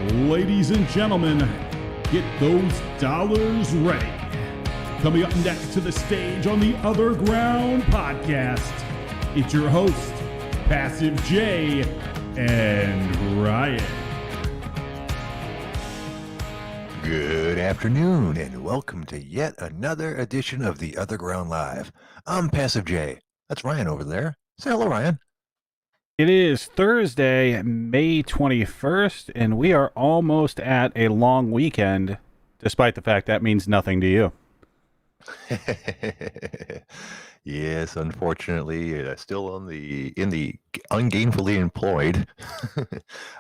Ladies and gentlemen, get those dollars ready. Coming up next to the stage on the OtherGround podcast, it's your host, Passive J and Ryan. Good afternoon, and welcome to yet another edition of the OtherGround Live. I'm Passive J. That's Ryan over there. Say hello, Ryan. It is Thursday, May 21st, and we are almost at a long weekend, despite the fact that means nothing to you. Yes, unfortunately, still in the ungainfully employed.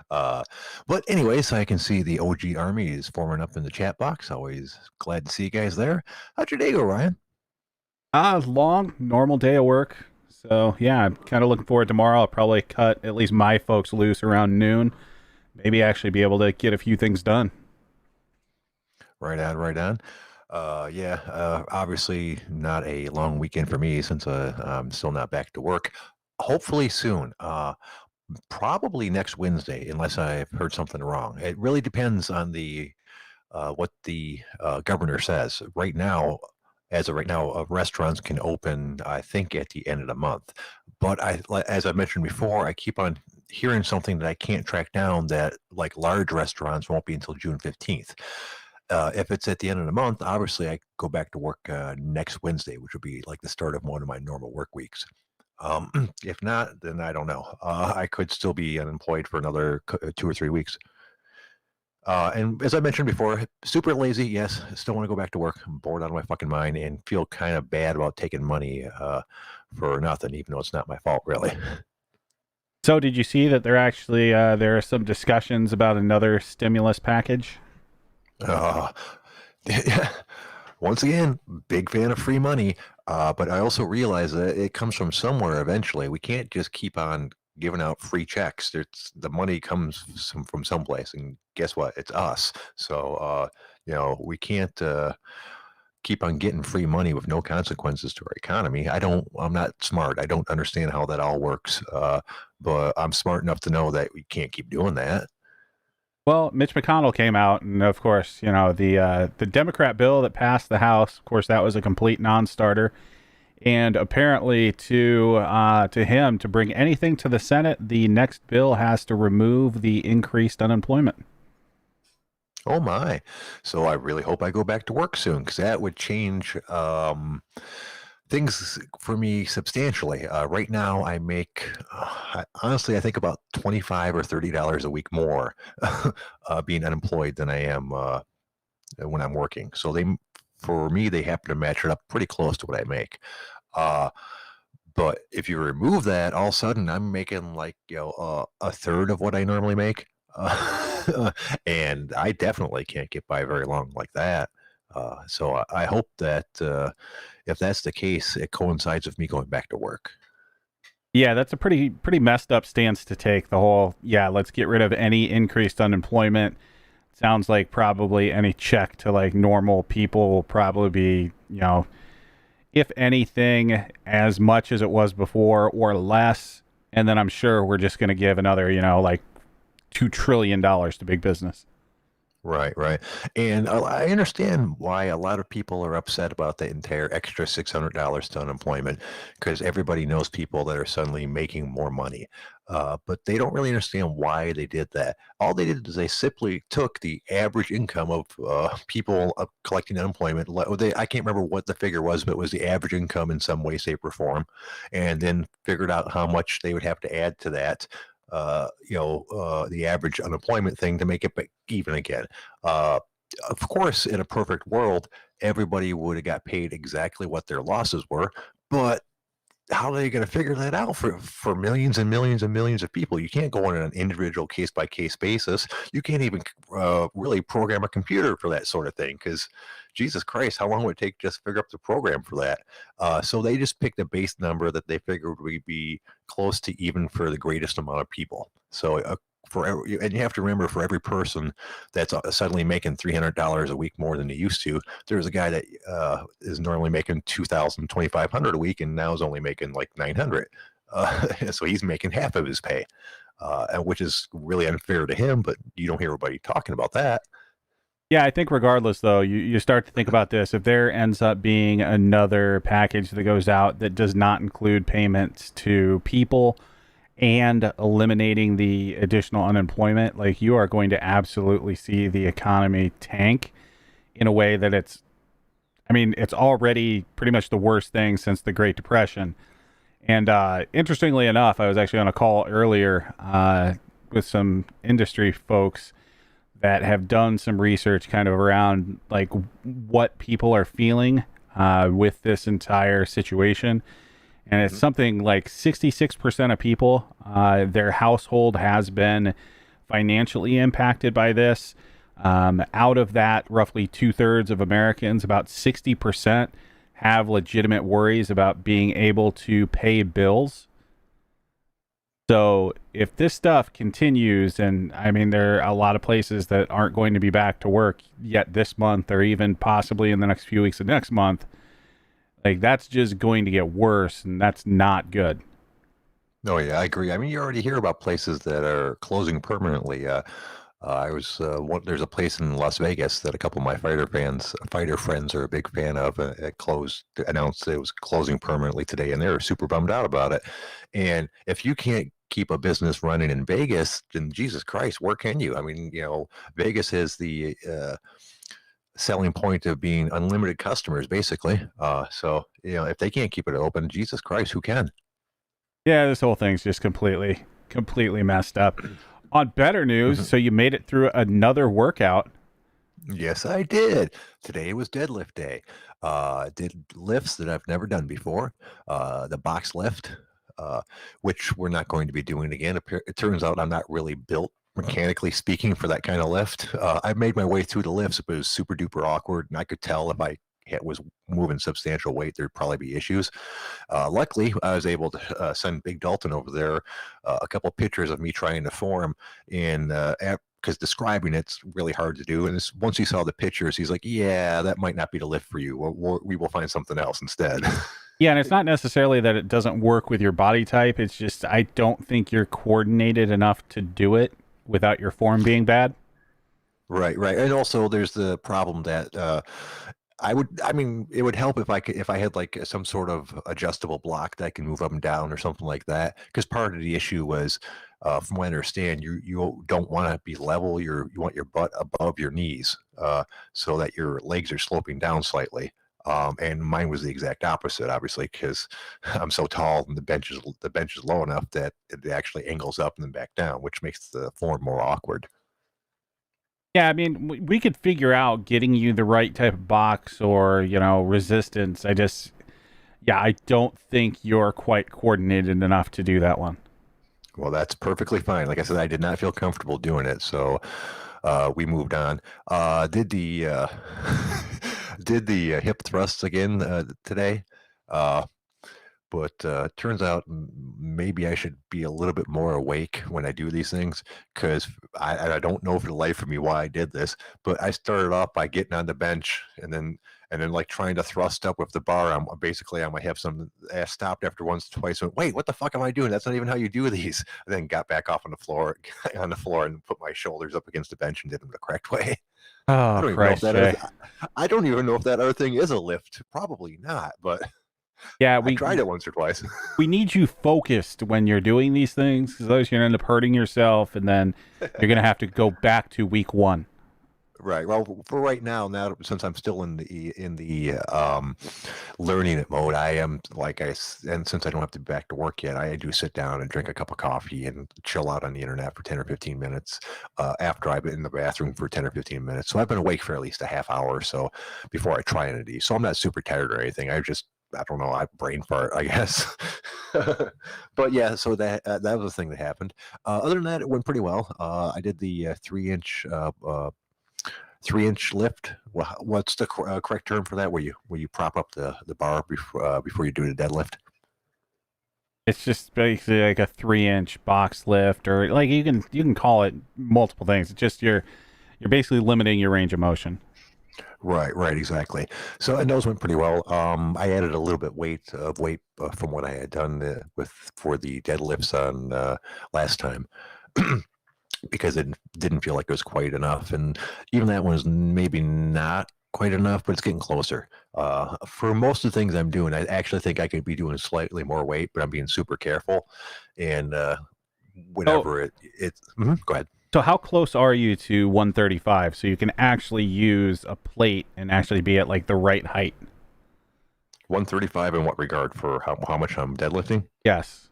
But anyways, I can see the OG Army is forming up in the chat box. Always glad to see you guys there. How'd your day go, Ryan? Long, normal day of work. So, yeah, I'm kind of looking forward to tomorrow. I'll probably cut at least my folks loose around noon. Maybe actually be able to get a few things done. Right on. Obviously not a long weekend for me since I'm still not back to work. Hopefully soon. Probably next Wednesday, unless I've heard something wrong. It really depends on what the governor says. As of right now, restaurants can open, I think, at the end of the month. But as I mentioned before, I keep on hearing something that I can't track down, that like large restaurants won't be until June 15th. If it's at the end of the month, obviously I go back to work next Wednesday, which would be like the start of one of my normal work weeks. If not, then I don't know. I could still be unemployed for another 2 or 3 weeks. And as I mentioned before, super lazy. Yes, I still want to go back to work. I'm bored out of my fucking mind and feel kind of bad about taking money for nothing, even though it's not my fault, really. So, did you see that there are some discussions about another stimulus package? Once again, big fan of free money, but I also realize that it comes from somewhere eventually. We can't just keep on giving out free checks. The money comes from someplace, and guess what? It's us. So, we can't keep on getting free money with no consequences to our economy. I'm not smart. I don't understand how that all works, but I'm smart enough to know that we can't keep doing that. Well, Mitch McConnell came out, and of course, the Democrat bill that passed the House, of course, that was a complete non-starter. And apparently, to him, to bring anything to the Senate, the next bill has to remove the increased unemployment. Oh my! So I really hope I go back to work soon, because that would change things for me substantially. Right now, I make, honestly, I think about $25 or $30 a week more being unemployed than I am when I'm working. So for me, they happen to match it up pretty close to what I make. But if you remove that, all of a sudden I'm making like a third of what I normally make, and I definitely can't get by very long like that. So I hope that if that's the case, it coincides with me going back to work. Yeah, that's a pretty messed up stance to take. The whole, let's get rid of any increased unemployment. Sounds like probably any check to like normal people will probably be, if anything, as much as it was before or less. And then I'm sure we're just going to give another, like $2 trillion to big business. Right. And I understand why a lot of people are upset about the entire extra $600 to unemployment, because everybody knows people that are suddenly making more money. But they don't really understand why they did that. All they did is they simply took the average income of people collecting unemployment. I can't remember what the figure was, but it was the average income in some way, shape, or form, and then figured out how much they would have to add to that. The average unemployment thing to make it even again. Of course, in a perfect world, everybody would have got paid exactly what their losses were, but how are they going to figure that out for millions and millions and millions of people? You can't go on an individual case-by-case basis. You can't even really program a computer for that sort of thing, because Jesus Christ, how long would it take just to figure out the program for that? So they just picked a base number that they figured would be close to even for the greatest amount of people. So and you have to remember, for every person that's suddenly making $300 a week more than they used to, there's a guy that is normally making $2,000, $2,500 a week, and now is only making like $900. So he's making half of his pay. and which is really unfair to him, but you don't hear everybody talking about that. Yeah, I think regardless, though, you start to think about this. If there ends up being another package that goes out that does not include payments to people and eliminating the additional unemployment, like you are going to absolutely see the economy tank in a way that it's already pretty much the worst thing since the Great Depression. And interestingly enough, I was actually on a call earlier with some industry folks that have done some research kind of around like what people are feeling with this entire situation. And it's something like 66% of people, their household has been financially impacted by this. Out of that, roughly 2/3 of Americans, about 60%, have legitimate worries about being able to pay bills. So if this stuff continues, and I mean, there are a lot of places that aren't going to be back to work yet this month, or even possibly in the next few weeks of next month, like that's just going to get worse, and that's not good. Oh yeah, I agree. I mean, you already hear about places that are closing permanently. There's a place in Las Vegas that a couple of my fighter friends are a big fan of. Announced it was closing permanently today, and they're super bummed out about it. And if you can't keep a business running in Vegas, then Jesus Christ, where can you? I mean, Vegas has the selling point of being unlimited customers, basically. So if they can't keep it open, Jesus Christ, who can? Yeah, this whole thing's just completely messed up. On better news, so you made it through another workout. Yes, I did. Today was deadlift day. Did lifts that I've never done before. The box lift, which we're not going to be doing again. It turns out I'm not really built, mechanically speaking, for that kind of lift. I made my way through the lifts, but it was super duper awkward, and I could tell if I was moving substantial weight, there'd probably be issues. Luckily, I was able to send Big Dalton over there a couple pictures of me trying to form, and because describing it's really hard to do. And once he saw the pictures, he's like, "Yeah, that might not be the lift for you. We will find something else instead." Yeah, and it's not necessarily that it doesn't work with your body type. It's just I don't think you're coordinated enough to do it without your form being bad. Right. And also there's the problem that it would help if I had like some sort of adjustable block that I can move up and down or something like that. Because part of the issue was, from what I understand, you don't want to be level. You want your butt above your knees, so that your legs are sloping down slightly. And mine was the exact opposite, obviously, because I'm so tall and the bench is low enough that it actually angles up and then back down, which makes the form more awkward. Yeah, I mean, we could figure out getting you the right type of box or, resistance. I don't think you're quite coordinated enough to do that one. Well, that's perfectly fine. Like I said, I did not feel comfortable doing it, so we moved on. Did the did the hip thrusts again today. But turns out maybe I should be a little bit more awake when I do these things, because I don't know for the life of me why I did this. But I started off by getting on the bench and then like trying to thrust up with the bar. I might have some. I stopped after once, twice. Went, wait, what the fuck am I doing? That's not even how you do these. And then got back off on the floor, and put my shoulders up against the bench and did them the correct way. Oh, Christ, I don't even know if that other thing is a lift. Probably not, but. Yeah, I tried it once or twice. We need you focused when you're doing these things, because otherwise you're going to end up hurting yourself, and then you're going to have to go back to week one. Right. Well, for right now, since I'm still in the learning mode, I am and since I don't have to be back to work yet, I do sit down and drink a cup of coffee and chill out on the internet for 10 or 15 minutes after I've been in the bathroom for 10 or 15 minutes. So I've been awake for at least a half hour or so before I try any of these. So I'm not super tired or anything. I don't know. I brain fart, I guess. But yeah, so that was the thing that happened. Other than that, it went pretty well. I did the 3-inch 3-inch lift. What's the correct term for that? Where you prop up the bar before you do the deadlift? It's just basically like a 3-inch box lift, or like you can call it multiple things. It's just you're basically limiting your range of motion. Right, exactly. So, and those went pretty well. I added a little bit weight from what I had done with for the deadlifts on last time because it didn't feel like it was quite enough, and even that one is maybe not quite enough, but it's getting closer. For most of the things I'm doing, I actually think I could be doing slightly more weight, but I'm being super careful, and Oh, whenever go ahead. so how close are you to 135 so you can actually use a plate and actually be at like the right height? 135 in what regard for how much I'm deadlifting? Yes.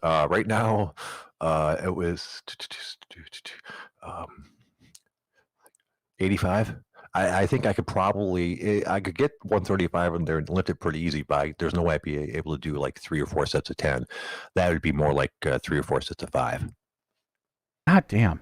Right now, it was um, 85. I think I could probably I could get 135 in there and lift it pretty easy, but there's no way I'd be able to do like 3 or 4 sets of 10. That would be more like 3 or 4 sets of 5. God damn.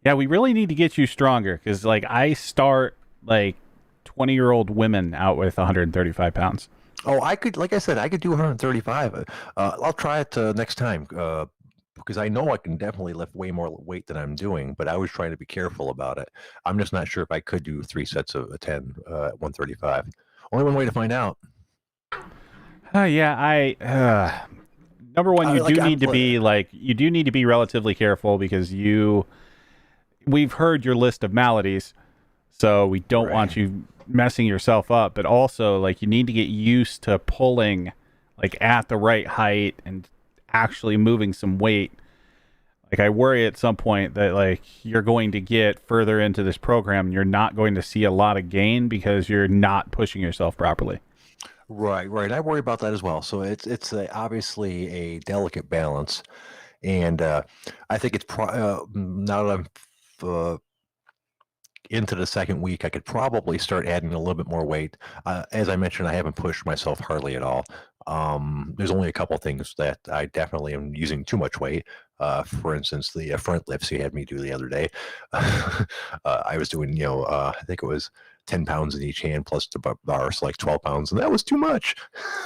Yeah, we really need to get you stronger because, like, I start like 20-year-old women out with 135 pounds. Oh, I could, like I said, I could do 135. I'll try it next time because I know I can definitely lift way more weight than I'm doing, but I was trying to be careful about it. I'm just not sure if I could do 3 sets of a 10 at 135. Only one way to find out. Yeah, number one, you Like do I'm need to be like you do need to be relatively careful because we've heard your list of maladies, so we don't want right. you messing yourself up. But also, like, you need to get used to pulling like at the right height and actually moving some weight. Like, I worry at some point that like you're going to get further into this program and you're not going to see a lot of gain because you're not pushing yourself properly. Right. I worry about that as well. So it's obviously a delicate balance, and I think it's now that I'm uh, into the second week, I could probably start adding a little bit more weight. As I mentioned, I haven't pushed myself hardly at all. There's only a couple things that I definitely am using too much weight. For instance, the front lifts you had me do the other day. I was doing, I think it was 10 pounds in each hand plus the bars, like 12 pounds, and that was too much.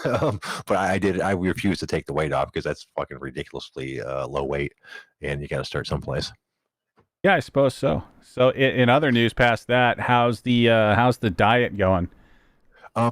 But I refused to take the weight off because that's fucking ridiculously low weight, and you got to start someplace. Yeah, I suppose so. So, in other news past that, how's the diet going?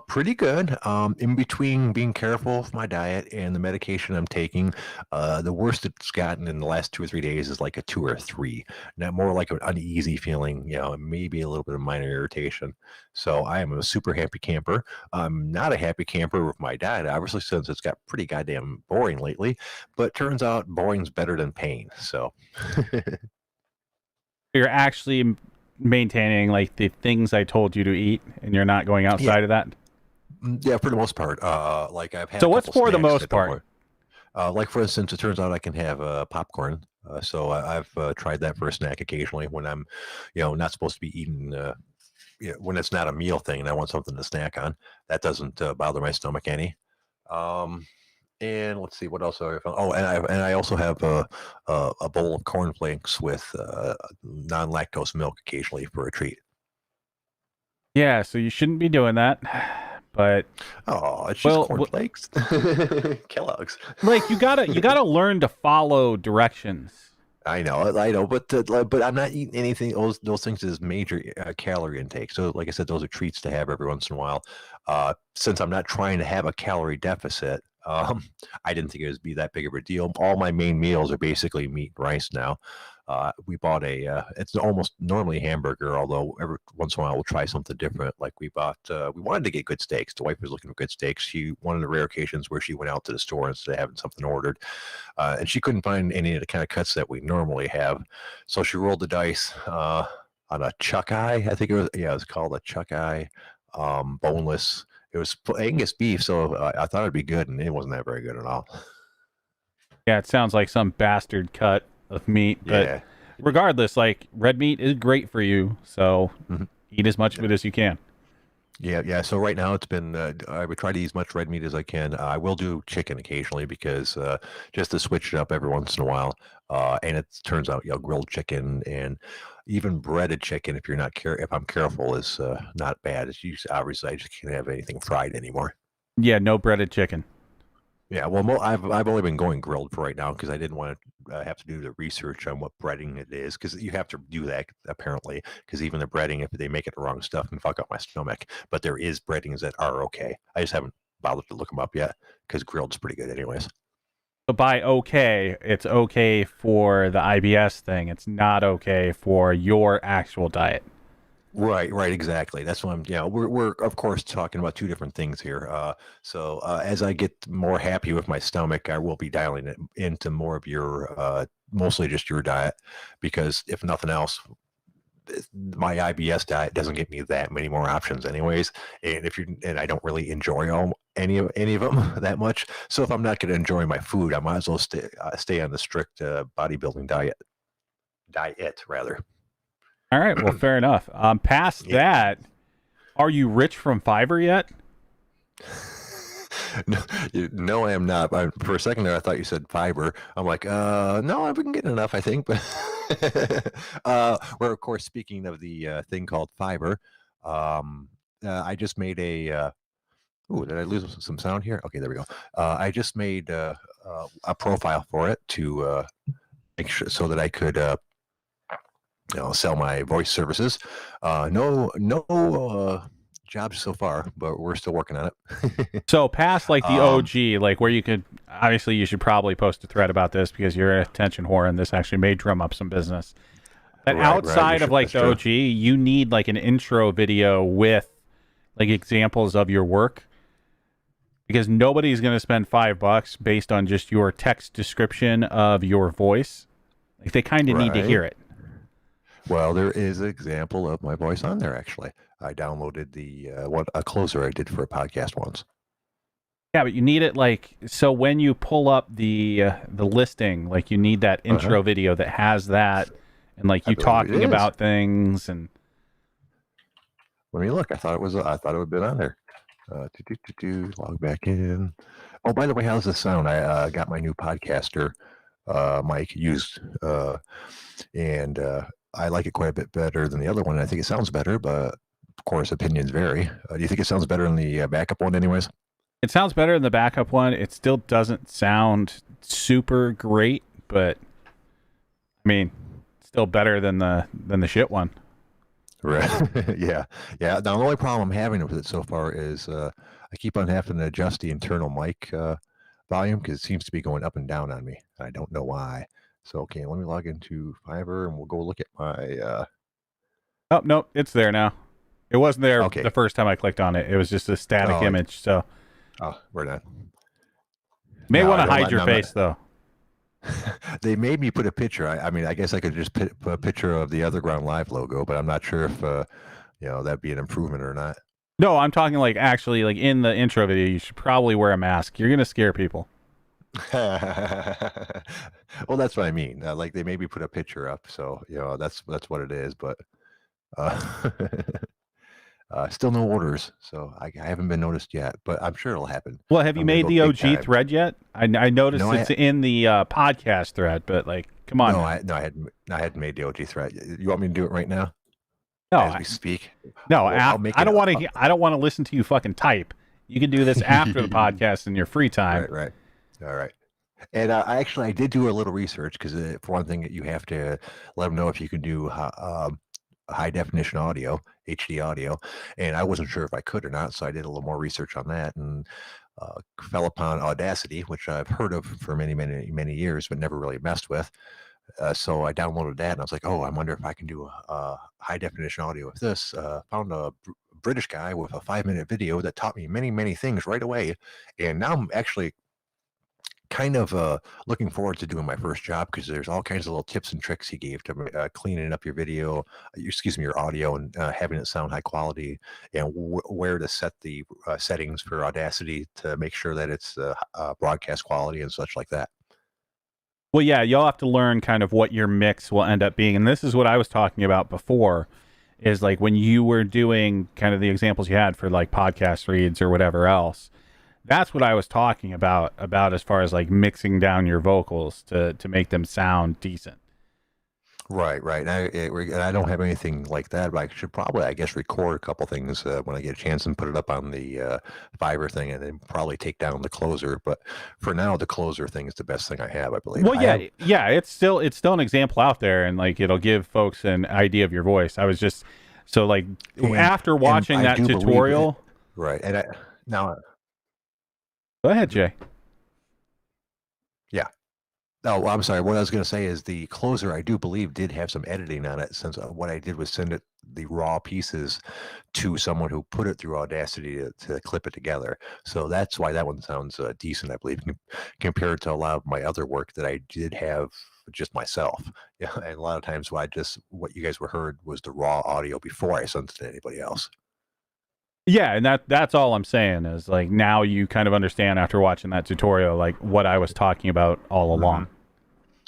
Pretty good. In between being careful with my diet and the medication I'm taking, the worst it's gotten in the last 2 or 3 days is like a 2 or 3. Now more like an uneasy feeling, and maybe a little bit of minor irritation. So I am a super happy camper. I'm not a happy camper with my diet, obviously, since it's got pretty goddamn boring lately. But turns out boring's better than pain. So You're actually maintaining like the things I told you to eat, and you're not going yeah, outside of that. yeah, for the most part. Like I've had So a what's couple for the snacks most that don't part? work. Like for instance, it turns out I can have popcorn. So I've tried that for a snack occasionally when I'm, not supposed to be eating. When it's not a meal thing and I want something to snack on, that doesn't bother my stomach any. Um, and let's see what else have I found. Oh, and I also have a bowl of cornflakes with non-lactose milk occasionally for a treat. Yeah, so you shouldn't be doing that. But Oh, it's just well, cornflakes, Kellogg's. like you gotta learn to follow directions. I know, but I'm not eating anything. Those things is major calorie intake. So, like I said, those are treats to have every once in a while. Since I'm not trying to have a calorie deficit, I didn't think it would be that big of a deal. All my main meals are basically meat and rice now. We bought it's almost normally hamburger, although every once in a while we'll try something different. Like we wanted to get good steaks. The wife was looking for good steaks. She, one of the rare occasions where she went out to the store instead of having something ordered, and she couldn't find any of the kind of cuts that we normally have. So she rolled the dice on a chuck eye. I think it was, yeah, it was called a chuck eye, boneless. It was Angus beef, so I thought it'd be good, and it wasn't that very good at all. Yeah, it sounds like some bastard cut of meat, but Yeah. regardless, like red meat is great for you, so Mhm. eat as much of it as you can. Yeah. So right now it's been, I would try to eat as much red meat as I can. I will do chicken occasionally because just to switch it up every once in a while. And it turns out, grilled chicken and even breaded chicken, if you're not if I'm careful, is not bad. It's usually, obviously, I just can't have anything fried anymore. Yeah, no breaded chicken. Yeah, well, I've only been going grilled for right now because I didn't want to have to do the research on what breading it is, because you have to do that apparently, because even the breading, if they make it the wrong stuff, can fuck up my stomach. But there is breadings that are okay. I just haven't bothered to look them up yet because grilled's pretty good anyways. So by okay, it's okay for the IBS thing. It's not okay for your actual diet. Right, exactly. That's what I'm. Yeah, we're of course talking about two different things here. So as I get more happy with my stomach, I will be dialing it into more of your, mostly just your diet, because if nothing else, my IBS diet doesn't give me that many more options, anyways. And I don't really enjoy any of them that much. So if I'm not going to enjoy my food, I might as well stay on the strict bodybuilding diet rather. All right, well, fair enough. Past Yeah. that, are you rich from Fiverr yet? No, I am not. For a second there, I thought you said fiber. I'm like, no, I've been getting enough, I think. But we're of course speaking of the thing called Fiverr. I just made a. Ooh, did I lose some sound here? Okay, there we go. I just made a profile for it to make sure so that I could sell my voice services. No jobs so far, but we're still working on it. So past like the OG, like where you could, obviously you should probably post a thread about this because you're an attention whore and this actually may drum up some business. But outside of like the OG, you need like an intro video with like examples of your work, because nobody's going to spend $5 based on just your text description of your voice. Like they kind of need to hear it. Well, there is an example of my voice on there, actually. I downloaded a closer I did for a podcast once. Yeah, but you need it like, so when you pull up the listing, like you need that intro video that has that, and like you talking about things. And let me look. I thought it would have been on there. Log back in. Oh, by the way, how's this sound? I got my new podcaster mic used, and I like it quite a bit better than the other one. I think it sounds better, but of course, opinions vary. Do you think it sounds better than the backup one, anyways? It sounds better than the backup one. It still doesn't sound super great, but I mean, still better than the shit one. Right. Yeah. Now, the only problem I'm having with it so far is I keep on having to adjust the internal mic volume because it seems to be going up and down on me. I don't know why. So, okay, let me log into Fiverr and we'll go look at my... Oh, no, it's there now. It wasn't there the first time I clicked on it. It was just a static image, so... Oh, we're done. You may want to hide your face, though. They made me put a picture. I mean, I guess I could just put a picture of the OtherGround Live logo, but I'm not sure if, that'd be an improvement or not. No, I'm talking like actually like in the intro video, you should probably wear a mask. You're going to scare people. Well, that's what I mean. Like they maybe put a picture up, so that's what it is. But still no orders, so I haven't been noticed yet. But I'm sure it'll happen. Well, have you made the OG thread yet? I noticed it's in the podcast thread, but like, come on. No, I hadn't made the OG thread. You want me to do it right now? No, as we speak. No, I don't want to. I don't want to listen to you fucking type. You can do this after the podcast in your free time. Right. All right. And I did do a little research because for one thing, you have to let them know if you can do high definition audio, HD audio, and I wasn't sure if I could or not, so I did a little more research on that and fell upon Audacity, which I've heard of for many years, but never really messed with. So I downloaded that and I was like, oh, I wonder if I can do a high definition audio with this. Found a British guy with a 5-minute video that taught me many things right away. And now I'm actually kind of looking forward to doing my first job because there's all kinds of little tips and tricks he gave to cleaning up your video, your audio, and having it sound high quality, and where to set the settings for Audacity to make sure that it's broadcast quality and such like that. Well, yeah, you'll have to learn kind of what your mix will end up being. And this is what I was talking about before, is like when you were doing kind of the examples you had for like podcast reads or whatever else. That's what I was talking about as far as like mixing down your vocals to make them sound decent. Right, right. And I don't have anything like that, but I should probably, I guess, record a couple things when I get a chance and put it up on the Fiverr thing, and then probably take down the closer. But for now, the closer thing is the best thing I have, I believe. Well, I have, yeah, it's still an example out there, and like it'll give folks an idea of your voice. I was just so like after watching that tutorial, right? And now, go ahead, Jay. yeah. Oh, I'm sorry. What I was going to say is the closer, I do believe, did have some editing on it. Since what I did was send it the raw pieces to someone who put it through Audacity to clip it together. So that's why that one sounds decent, I believe, compared to a lot of my other work that I did have just myself. Yeah, and a lot of times what you guys were heard was the raw audio before I sent it to anybody else. Yeah, and that's all I'm saying is like now you kind of understand after watching that tutorial like what I was talking about all along.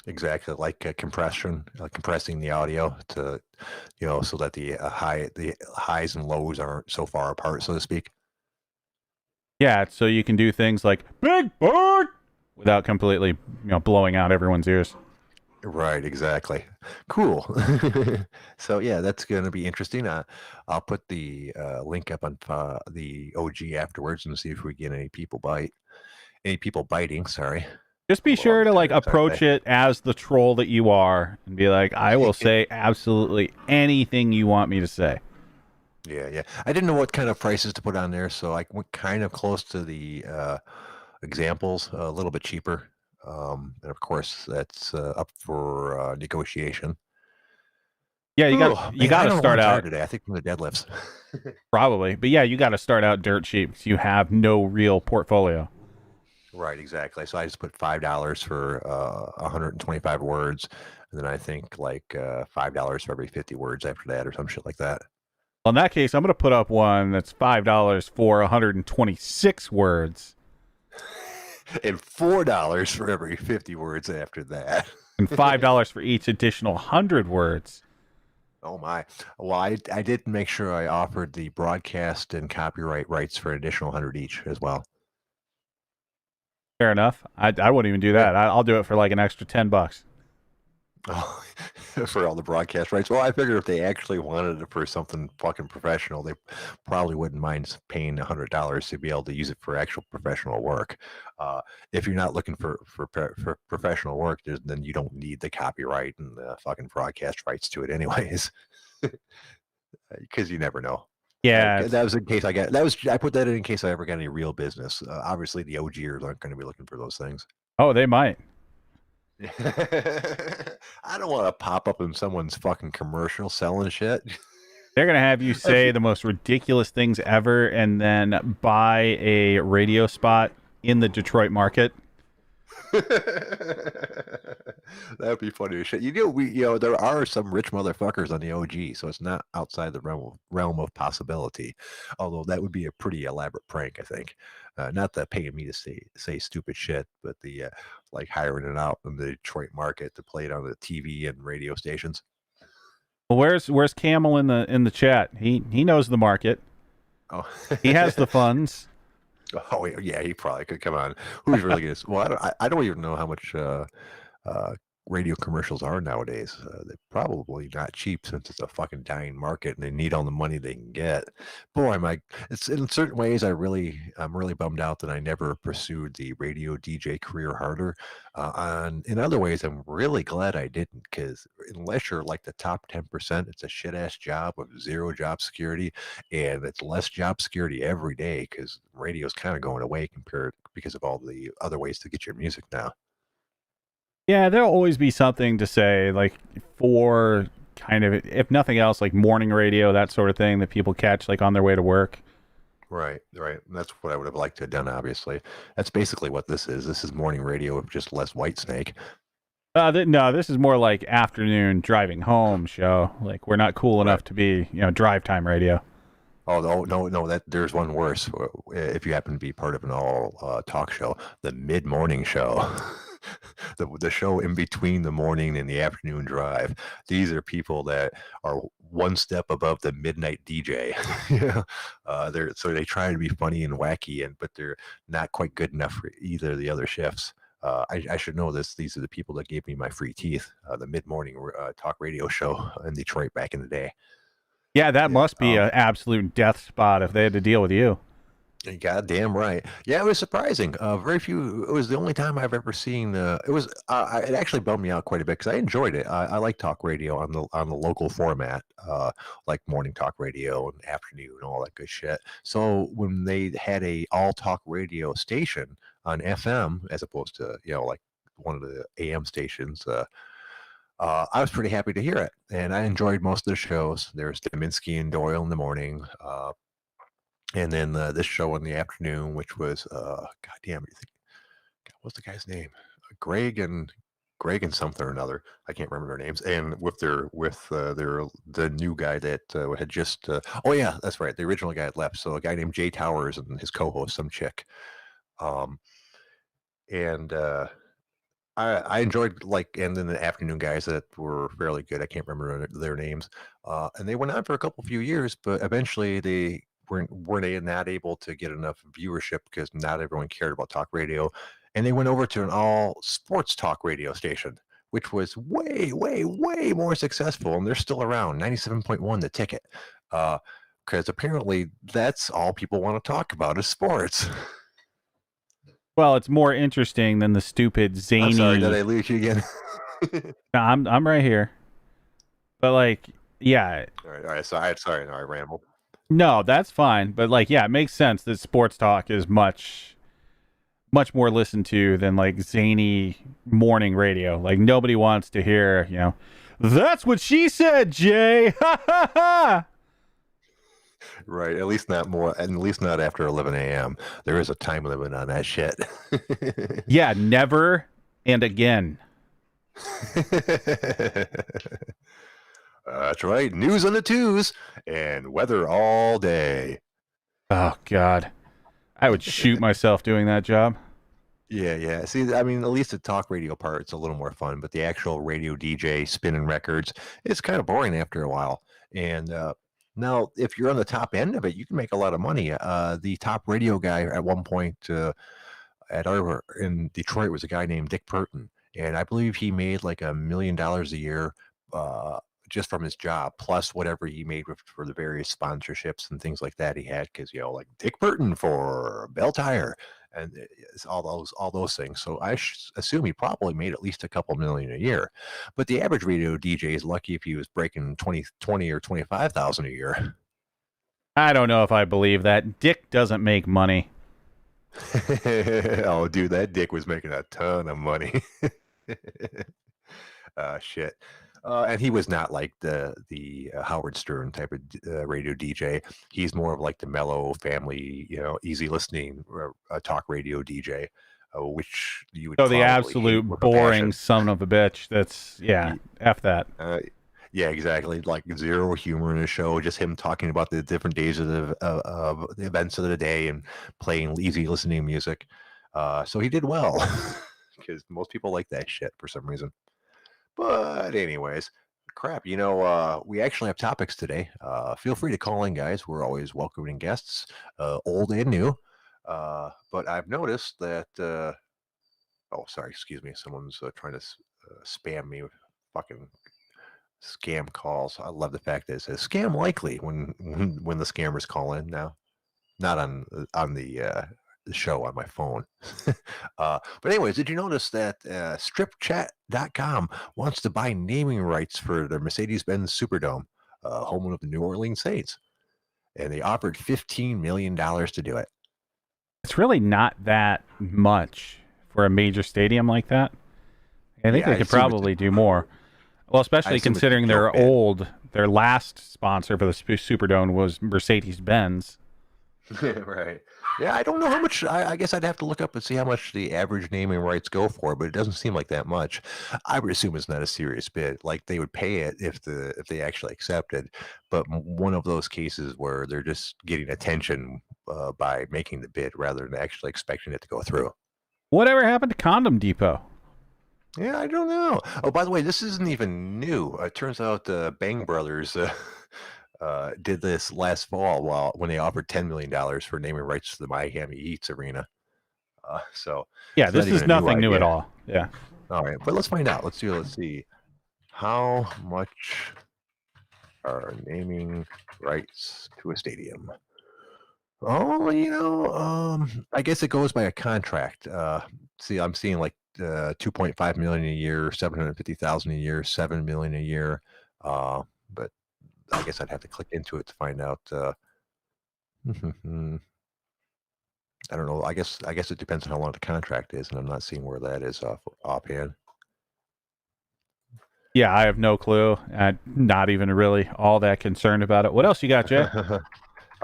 Exactly, like compression, compressing the audio to, so that the highs and lows aren't so far apart, so to speak. Yeah, so you can do things like Big Bird without completely, blowing out everyone's ears. Right, exactly. Cool. So yeah, that's going to be interesting. I'll put the link up on the OG afterwards and see if we get any people biting. Sorry. Just be sure to like Sorry, approach it as the troll that you are and be like, I will say absolutely anything you want me to say. Yeah. I didn't know what kind of prices to put on there, so I went kind of close to the examples, a little bit cheaper. And of course, that's up for negotiation. Yeah, you got to start out today. I think from the deadlifts. probably, but yeah, you got to start out dirt cheap because you have no real portfolio. Right, exactly. So I just put $5 for 125 words, and then I think like $5 for every 50 words after that, or some shit like that. Well, in that case, I'm going to put up one that's $5 for 126 words. And $4 for every 50 words after that. And $5 for each additional 100 words. Oh my. Well, I did make sure I offered the broadcast and copyright rights for an additional 100 each as well. Fair enough. I wouldn't even do that. I'll do it for like an extra $10. Oh, for all the broadcast rights. Well, I figured if they actually wanted it for something fucking professional, they probably wouldn't mind paying $100 to be able to use it for actual professional work. If you're not looking for professional work, then you don't need the copyright and the fucking broadcast rights to it, anyways. Because you never know. Yeah, that was in case I put that in case I ever got any real business. Obviously, the OGers aren't going to be looking for those things. Oh, they might. I don't want to pop up in someone's fucking commercial selling shit. They're going to have you say the most ridiculous things ever and then buy a radio spot in the Detroit market. That'd be funny as shit. There are some rich motherfuckers on the OG, so it's not outside the realm of possibility. Although that would be a pretty elaborate prank, I think. Not that paying me to say stupid shit, but the like hiring it out in the Detroit market to play it on the TV and radio stations. Well, where's Camel in the chat? He knows the market. Oh, he has the funds. Oh yeah, he probably could. Come on, who's really gonna? Well, I don't even know how much radio commercials are nowadays. They're probably not cheap since it's a fucking dying market and they need all the money they can get. Boy, it's in certain ways I'm really bummed out that I never pursued the radio DJ career harder. In other ways, I'm really glad I didn't, because unless you're like the top 10%, it's a shit ass job with zero job security, and it's less job security every day because radio's kind of going away because of all the other ways to get your music now. Yeah, there'll always be something to say, like, for kind of, if nothing else, like morning radio, that sort of thing that people catch, like, on their way to work. Right. And that's what I would have liked to have done, obviously. That's basically what this is. This is morning radio with just less Whitesnake. No, this is more like afternoon driving home show. Like, we're not cool enough to be, drive time radio. Oh, no, there's one worse. If you happen to be part of an all talk show, the mid-morning show. The show in between the morning and the afternoon drive. These are people that are one step above the midnight DJ. So they try to be funny and wacky, but they're not quite good enough for either of the other shifts. I should know this. These are the people that gave me my free teeth, the mid-morning talk radio show in Detroit back in the day. Yeah, that must be an absolute death spot if they had to deal with you. Goddamn right. Yeah, it was surprising. Very few. It was the only time I've ever seen. It was. It actually bummed me out quite a bit because I enjoyed it. I like talk radio on the local format, like morning talk radio and afternoon and all that good shit. So when they had a all talk radio station on FM as opposed to like one of the AM stations, I was pretty happy to hear it, and I enjoyed most of the shows. There's Deminsky and Doyle in the morning. And then this show in the afternoon, which was goddamn, what's the guy's name? Greg and something or another. I can't remember their names. And with the new guy that had just oh yeah, that's right, the original guy had left. So a guy named Jay Towers and his co-host, some chick. And I enjoyed and then the afternoon guys that were fairly good. I can't remember their names. And they went on for a few years, but eventually they weren't not able to get enough viewership because not everyone cared about talk radio, and they went over to an all sports talk radio station, which was way more successful, and they're still around. 97.1 The Ticket, because apparently that's all people want to talk about is sports. Well, it's more interesting than the stupid zany. I'm sorry, did I lose you again? No, I'm right here, but yeah. All right. Sorry, no, I rambled. No, that's fine. But yeah, it makes sense that sports talk is much more listened to than zany morning radio. Nobody wants to hear, that's what she said, Jay. Ha ha ha. Right, at least not after 11 a.m. There is a time limit on that shit. Yeah, never and again. That's right. News on the twos and weather all day. Oh, God. I would shoot myself doing that job. Yeah. See, I mean, at least the talk radio part, it's a little more fun, but the actual radio DJ spinning records, it's kind of boring after a while. And now, if you're on the top end of it, you can make a lot of money. The top radio guy at one point in Detroit was a guy named Dick Burton. And I believe he made $1 million a year just from his job, plus whatever he made for the various sponsorships and things like that he had, because Dick Burton for Bell Tire and it's all those things. So I assume he probably made at least a couple million a year. But the average radio DJ is lucky if he was breaking 20 or 25,000 a year. I don't know if I believe that. Dick doesn't make money. Oh, dude, that Dick was making a ton of money. Shit. And he was not like the Howard Stern type of radio DJ. He's more of the mellow family, easy listening talk radio DJ, which you would. So the absolute boring son of a bitch. That's F that. Yeah, exactly. Zero humor in his show, just him talking about the different days of the events of the day and playing easy listening music. So he did well because most people like that shit for some reason. But anyways, crap, we actually have topics today. Feel free to call in, guys. We're always welcoming guests, old and new. But I've noticed that, oh, sorry, excuse me. Someone's trying to spam me with fucking scam calls. I love the fact that it says scam likely when the scammers call in now, not on the show on my phone. But anyways, did you notice that stripchat.com wants to buy naming rights for the Mercedes-Benz Superdome, home of the New Orleans Saints, and they offered $15 million to do it. It's really not that much for a major stadium like that. I think they could probably do more. Well, especially considering their last sponsor for the Superdome was Mercedes-Benz. Right. Yeah, I don't know how much. I guess I'd have to look up and see how much the average naming rights go for, but it doesn't seem like that much. I would assume it's not a serious bid. They would pay it if they actually accepted, but one of those cases where they're just getting attention by making the bid rather than actually expecting it to go through. Whatever happened to Condom Depot? Yeah, I don't know. Oh, by the way, this isn't even new. It turns out Bang Brothers did this last fall when they offered $10 million for naming rights to the Miami Heat's arena. So Yeah, it's not this is even a new nothing new at idea. all. Yeah. All right, but let's find out. Let's see. How much are naming rights to a stadium? Oh, I guess it goes by a contract. See, I'm seeing like 2.5 million a year, 750,000 a year, 7 million a year. But I guess I'd have to click into it to find out. I don't know. I guess it depends on how long the contract is, and I'm not seeing where that is offhand. Yeah, I have no clue. Not even really all that concerned about it. What else you got, Jay?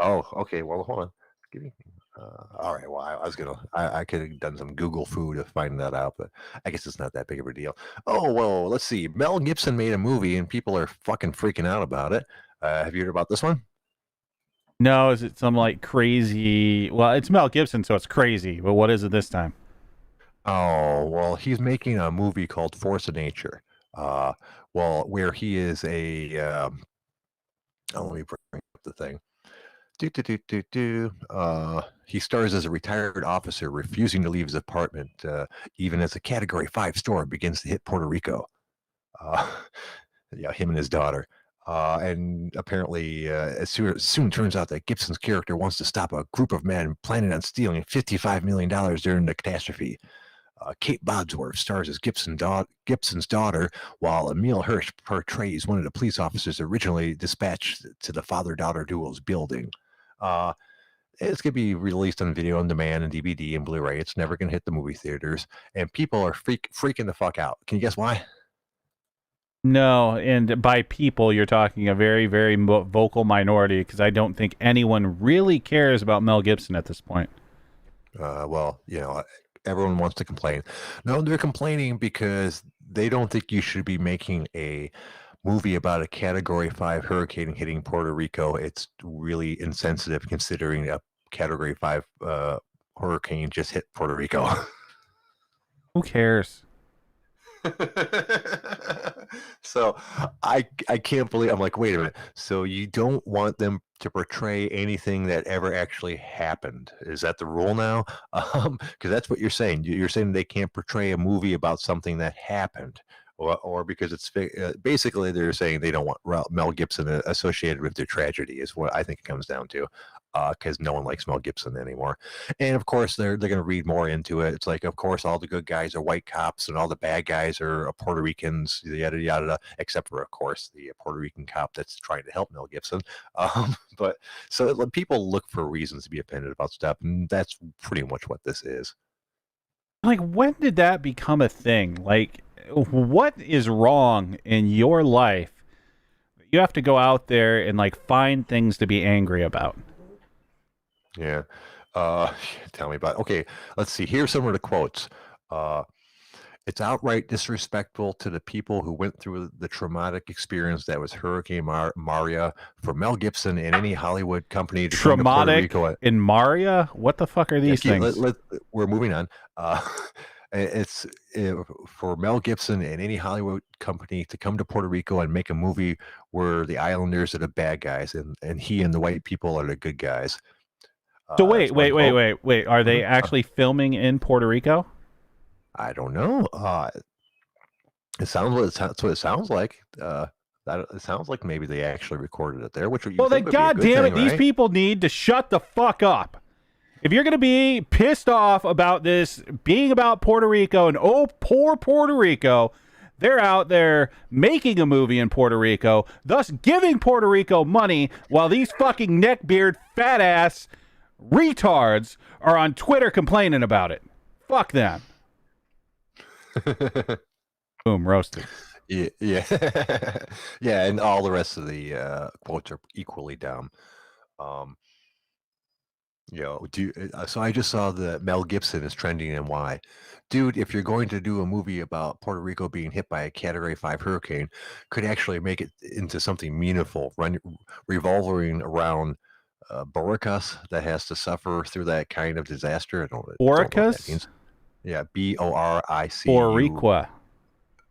Oh, okay. Well, hold on. Give me. All right. Well, I could have done some Google foo to find that out, but I guess it's not that big of a deal. Oh, well, let's see. Mel Gibson made a movie, and people are fucking freaking out about it. Have you heard about this one? No, is it some like crazy? Well, it's Mel Gibson, so it's crazy. But what is it this time? Oh, well, he's making a movie called Force of Nature. Uh, well, where he is a. Let me bring up the thing. He stars as a retired officer refusing to leave his apartment, even as a Category 5 storm begins to hit Puerto Rico. Uh, yeah, him and his daughter. And apparently, it soon turns out that Gibson's character wants to stop a group of men planning on stealing $55 million during the catastrophe. Kate Bosworth stars as Gibson's daughter, while Emile Hirsch portrays one of the police officers originally dispatched to the father-daughter duo's building. It's going to be released on video on demand and DVD and Blu-ray. It's never going to hit the movie theaters, and people are freaking the fuck out. Can you guess why? No, and by people, you're talking a very, very vocal minority because I don't think anyone really cares about Mel Gibson at this point. Well, everyone wants to complain. No, they're complaining because they don't think you should be making a movie about a Category 5 hurricane hitting Puerto Rico. It's really insensitive considering a Category 5 hurricane just hit Puerto Rico. Who cares? So I can't believe, I'm like, wait a minute. So you don't want them to portray anything that ever actually happened? Is that the rule now? Because that's what you're saying. You're saying they can't portray a movie about something that happened, or because it's basically they're saying they don't want Mel Gibson associated with their tragedy is what I think it comes down to. Because no one likes Mel Gibson anymore, and of course they're going to read more into it. It's like, of course, all the good guys are white cops, and all the bad guys are Puerto Ricans, yada yada, yada, except for, of course, the Puerto Rican cop that's trying to help Mel Gibson. But so people look for reasons to be offended about stuff, and that's pretty much what this is. Like, when did that become a thing? Like, what is wrong in your life? You have to go out there and like find things to be angry about. Yeah. Tell me about it. Okay, let's see. Here's some of the quotes. It's outright disrespectful to the people who went through the traumatic experience that was Hurricane Maria. For Mel Gibson and any Hollywood company to come to Puerto Rico. In Maria? What the fuck are these things? We're moving on. It's for Mel Gibson and any Hollywood company to come to Puerto Rico and make a movie where the islanders are the bad guys and he and the white people are the good guys. So wait. Are they actually filming in Puerto Rico? I don't know. That's what it sounds like. It sounds like maybe they actually recorded it there. Well, then, goddamn it, these people need to shut the fuck up. If you're going to be pissed off about this being about Puerto Rico and poor Puerto Rico, they're out there making a movie in Puerto Rico, thus giving Puerto Rico money while these fucking neckbeard fat ass retards are on Twitter complaining about it. Fuck them. Boom, roasted. Yeah. Yeah, and all the rest of the quotes are equally dumb. So I just saw that Mel Gibson is trending, and why? Dude, if you're going to do a movie about Puerto Rico being hit by a Category 5 hurricane, could actually make it into something meaningful, revolving around Boricas that has to suffer through that kind of disaster. I don't know what that means. Yeah, Boric. Boricua.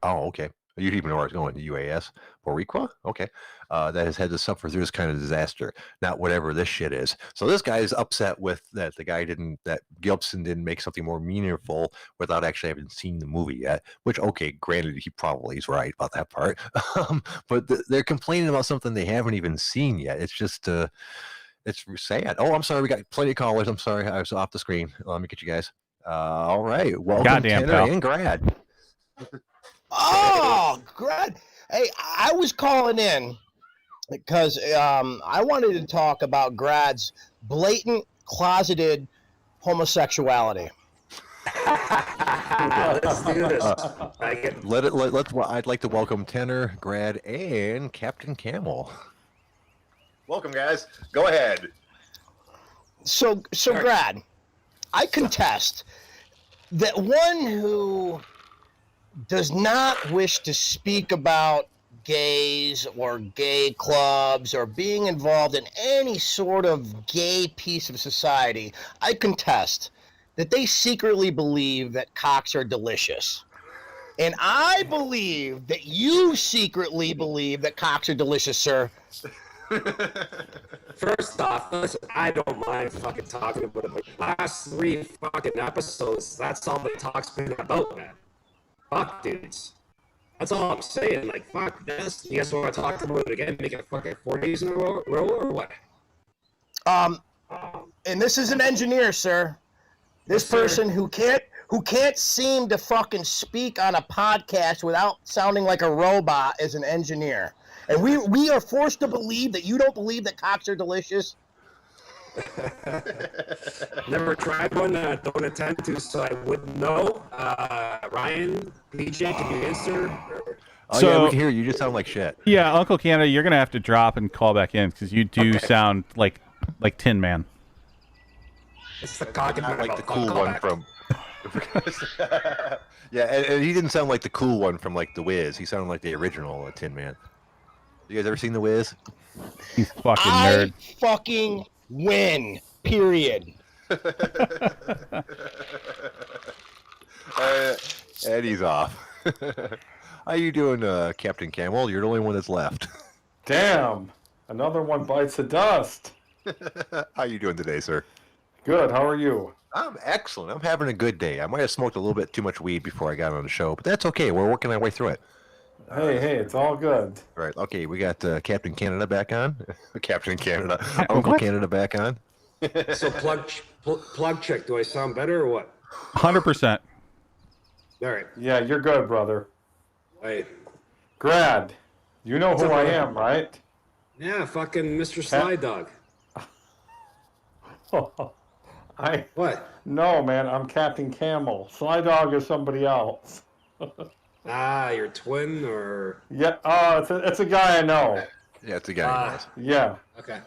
Oh, okay. You even know where I was going. The UAS, Puerto Rico. Okay, that has had to suffer through this kind of disaster. Not whatever this shit is. So this guy is upset with that that Gibson didn't make something more meaningful without actually having seen the movie yet. Which, okay, granted, he probably is right about that part. But they're complaining about something they haven't even seen yet. It's just it's sad. Oh, I'm sorry. We got plenty of callers. I'm sorry. I was off the screen. Let me get you guys. All right. Welcome, Goddamn, Tanner pal. and Grad. Oh, Grad. Hey, I was calling in because I wanted to talk about Grad's blatant, closeted homosexuality. Let's do this. I'd like to welcome Tanner, Grad, and Captain Camel. Welcome, guys. Go ahead. So Grad, I contest that one who does not wish to speak about gays or gay clubs or being involved in any sort of gay piece of society, I contest that they secretly believe that cocks are delicious. And I believe that you secretly believe that cocks are delicious, sir. First off, listen, I don't mind fucking talking about it, but the last 3 fucking episodes, that's all the talk's been about, man. Fuck dudes. That's all I'm saying. Like, fuck this. You guys want to talk about it again? Make it fucking 4 days in a row or what? And this is an engineer, sir. This person who can't seem to fucking speak on a podcast without sounding like a robot is an engineer. And we are forced to believe that you don't believe that cocks are delicious. Never tried one. Don't intend to, so I wouldn't know. Ryan, PJ, can you answer? Oh, So- yeah, we can hear you. You just sound like shit. Yeah, Uncle Canada, you're gonna have to drop and call back in because you do sound like Tin Man. It's the cock and Not like the cool call one back. from. Yeah, and he didn't sound like the cool one from like The Wiz. He sounded like the original Tin Man. You guys ever seen The Wiz? You fucking I nerd. fucking win. Period. And he's off. How you doing, Captain Camel? You're the only one that's left. Damn, another one bites the dust. How you doing today, sir? Good, how are you? I'm excellent. I'm having a good day. I might have smoked a little bit too much weed before I got on the show, but that's okay. We're working our way through it. Hey, it's all good. Right. Okay, we got Captain Canada back on. Captain Canada. Uncle What? Canada back on. So plug check. Do I sound better or what? 100%. All right. Yeah, you're good, brother. Hey. Grad, you know who I am, right? Yeah, fucking Mr. Sly Dog. What? No, man, I'm Captain Camel. Sly Dog is somebody else. Your twin or? Yeah, it's a guy I know. Yeah, it's a guy. Nice. Yeah, Okay.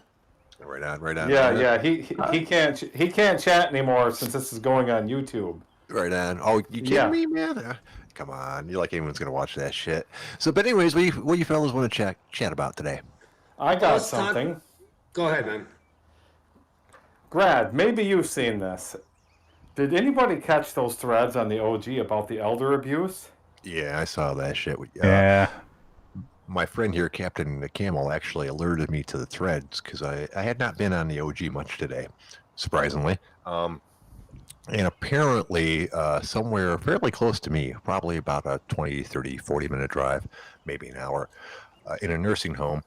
Right on. Right on. yeah. He can't chat anymore since this is going on YouTube. Right on. Oh, you kidding Yeah. me, man? Come on. You're like anyone's gonna watch that shit. So, but anyways, what you fellas want to chat about today? I got Let's talk- something. Go ahead, man. Grad, maybe you've seen this. Did anybody catch those threads on the OG about the elder abuse? Yeah, I saw that shit. Yeah. My friend here, Captain Camel, actually alerted me to the threads because I had not been on the OG much today, surprisingly. And apparently, somewhere fairly close to me, probably about a 20, 30, 40-minute drive, maybe an hour, in a nursing home,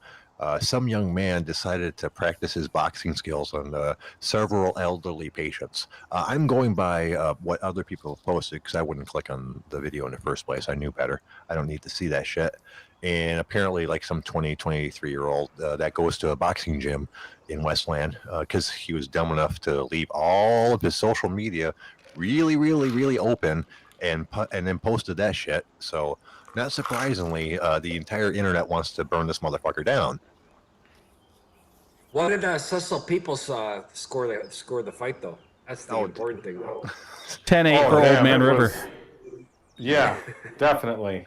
some young man decided to practice his boxing skills on several elderly patients. I'm going by what other people have posted because I wouldn't click on the video in the first place. I knew better. I don't need to see that shit. And apparently, like some 23-year-old that goes to a boxing gym in Westland because he was dumb enough to leave all of his social media really, really, really open and then posted that shit. So, not surprisingly, the entire internet wants to burn this motherfucker down. What did Cecil Peoples score the fight though? That's the important thing though. 10-8 for Old Man it River. was- Yeah, definitely.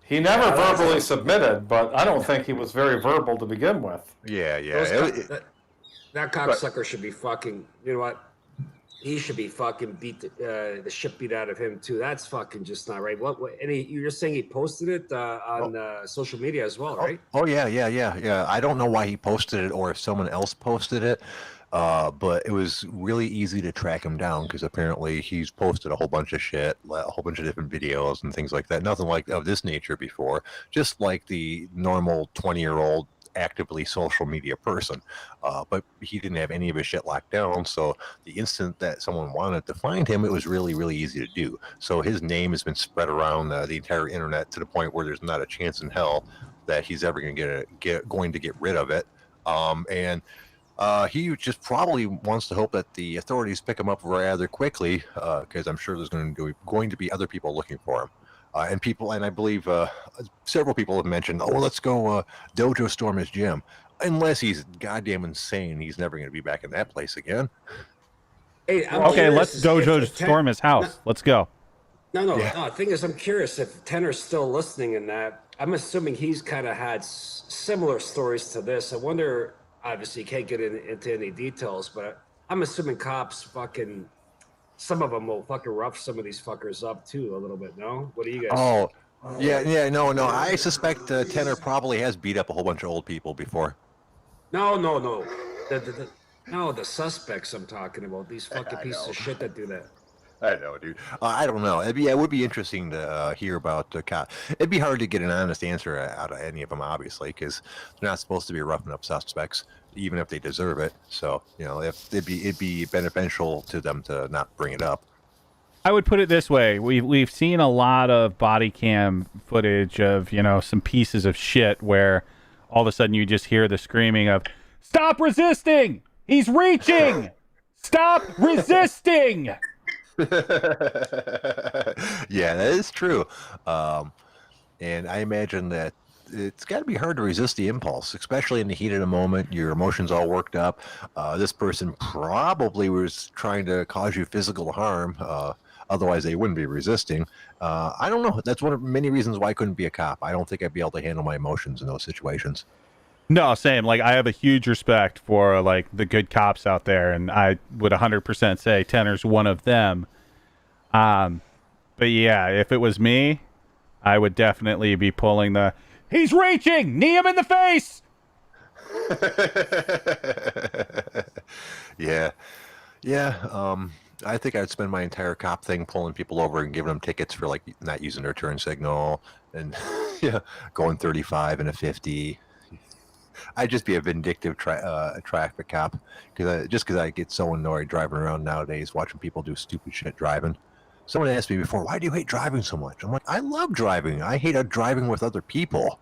He never verbally submitted, but I don't think he was very verbal to begin with. Yeah. That cocksucker should be fucking. You know what? he should be fucking beat the shit beat out of him too. That's fucking just not right. What and you're just saying he posted it on social media as well, right? Yeah. I don't know why he posted it or if someone else posted it, but it was really easy to track him down because apparently he's posted a whole bunch of shit, a whole bunch of different videos and things like that. Nothing like of this nature before, just like the normal 20-year-old actively social media person, but he didn't have any of his shit locked down. So the instant that someone wanted to find him, it was really, really easy to do. So his name has been spread around the entire internet to the point where there's not a chance in hell that he's ever going to get rid of it. And he just probably wants to hope that the authorities pick him up rather quickly, because I'm sure there's going to be other people looking for him. And I believe several people have mentioned, oh, let's go dojo storm his gym. Unless he's goddamn insane, he's never going to be back in that place again. Hey, okay, let's dojo storm his house. Let's go. No. The thing is, I'm curious if Tenor's still listening in that. I'm assuming he's kind of had similar stories to this. I wonder, obviously, you can't get into any details, but I'm assuming cops fucking... Some of them will fucking rough some of these fuckers up too a little bit. No, what do you guys? Oh, no. I suspect Tenor probably has beat up a whole bunch of old people before. No. The suspects I'm talking about. These fucking pieces of shit that do that. I know, dude. I don't know. It would be interesting to hear about the cop. It'd be hard to get an honest answer out of any of them, obviously, because they're not supposed to be roughing up suspects, even if they deserve it. So, if it'd be beneficial to them to not bring it up. I would put it this way: we've seen a lot of body cam footage of some pieces of shit where all of a sudden you just hear the screaming of "Stop resisting! He's reaching! Stop resisting!" Yeah, that is true. And I imagine that it's got to be hard to resist the impulse, especially in the heat of the moment. Your emotions all worked up. This person probably was trying to cause you physical harm. Otherwise, they wouldn't be resisting. I don't know. That's one of many reasons why I couldn't be a cop. I don't think I'd be able to handle my emotions in those situations. No, same. Like, I have a huge respect for the good cops out there, and I would 100% say Tenor's one of them. But yeah, if it was me, I would definitely be pulling the "He's reaching! Knee him in the face!" Yeah. I think I'd spend my entire cop thing pulling people over and giving them tickets for not using their turn signal and going 35 and a 50. I'd just be a vindictive traffic cop because I get so annoyed driving around nowadays watching people do stupid shit driving. Someone asked me before, why do you hate driving so much? I'm like, I love driving. I hate driving with other people.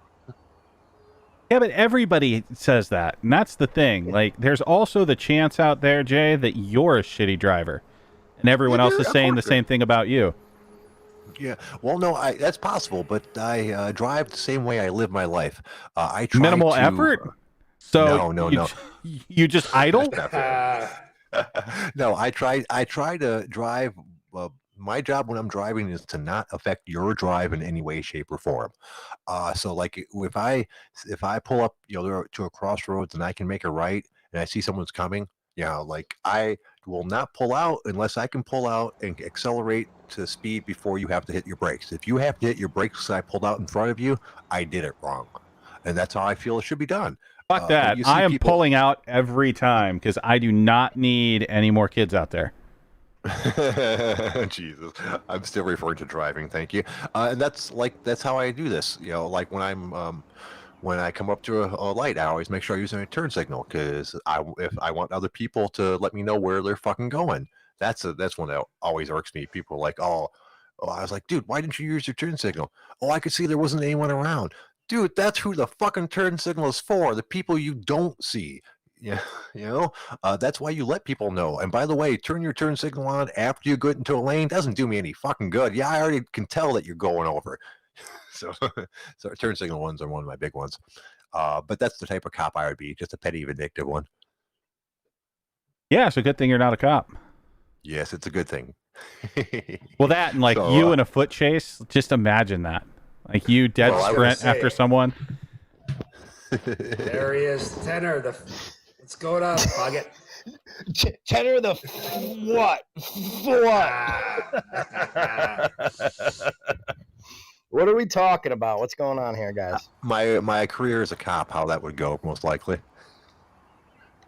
Yeah, but everybody says that, and that's the thing. There's also the chance out there, Jay, that you're a shitty driver, and everyone else is saying the same thing about you. Yeah, well, no, that's possible, but I drive the same way I live my life. I try minimal effort. So no. You just idle? No, I try to drive. My job when I'm driving is to not affect your drive in any way, shape, or form. So if I pull up, to a crossroads and I can make a right and I see someone's coming, I will not pull out unless I can pull out and accelerate to speed before you have to hit your brakes. If you have to hit your brakes because I pulled out in front of you, I did it wrong, and that's how I feel it should be done. Fuck that! I am pulling out every time because I do not need any more kids out there. Jesus, I'm still referring to driving. Thank you. And that's how I do this. When I come up to a light, I always make sure I use my turn signal because if I want other people to let me know where they're fucking going. That's one that always irks me. People are like, oh, I was like, dude, why didn't you use your turn signal? Oh, I could see there wasn't anyone around. Dude, that's who the fucking turn signal is for. The people you don't see. Yeah, that's why you let people know. And by the way, turn your turn signal on after you get into a lane doesn't do me any fucking good. Yeah, I already can tell that you're going over. So turn signal ones are one of my big ones. But that's the type of cop I would be, just a petty, vindictive one. Yeah, it's a good thing you're not a cop. Yes, it's a good thing. Well, that and you in a foot chase, just imagine that. You dead sprint after someone. There he is, Tenor. Let's go to Bug it. Tenor the what? What are we talking about? What's going on here, guys? My career as a cop, how that would go, most likely.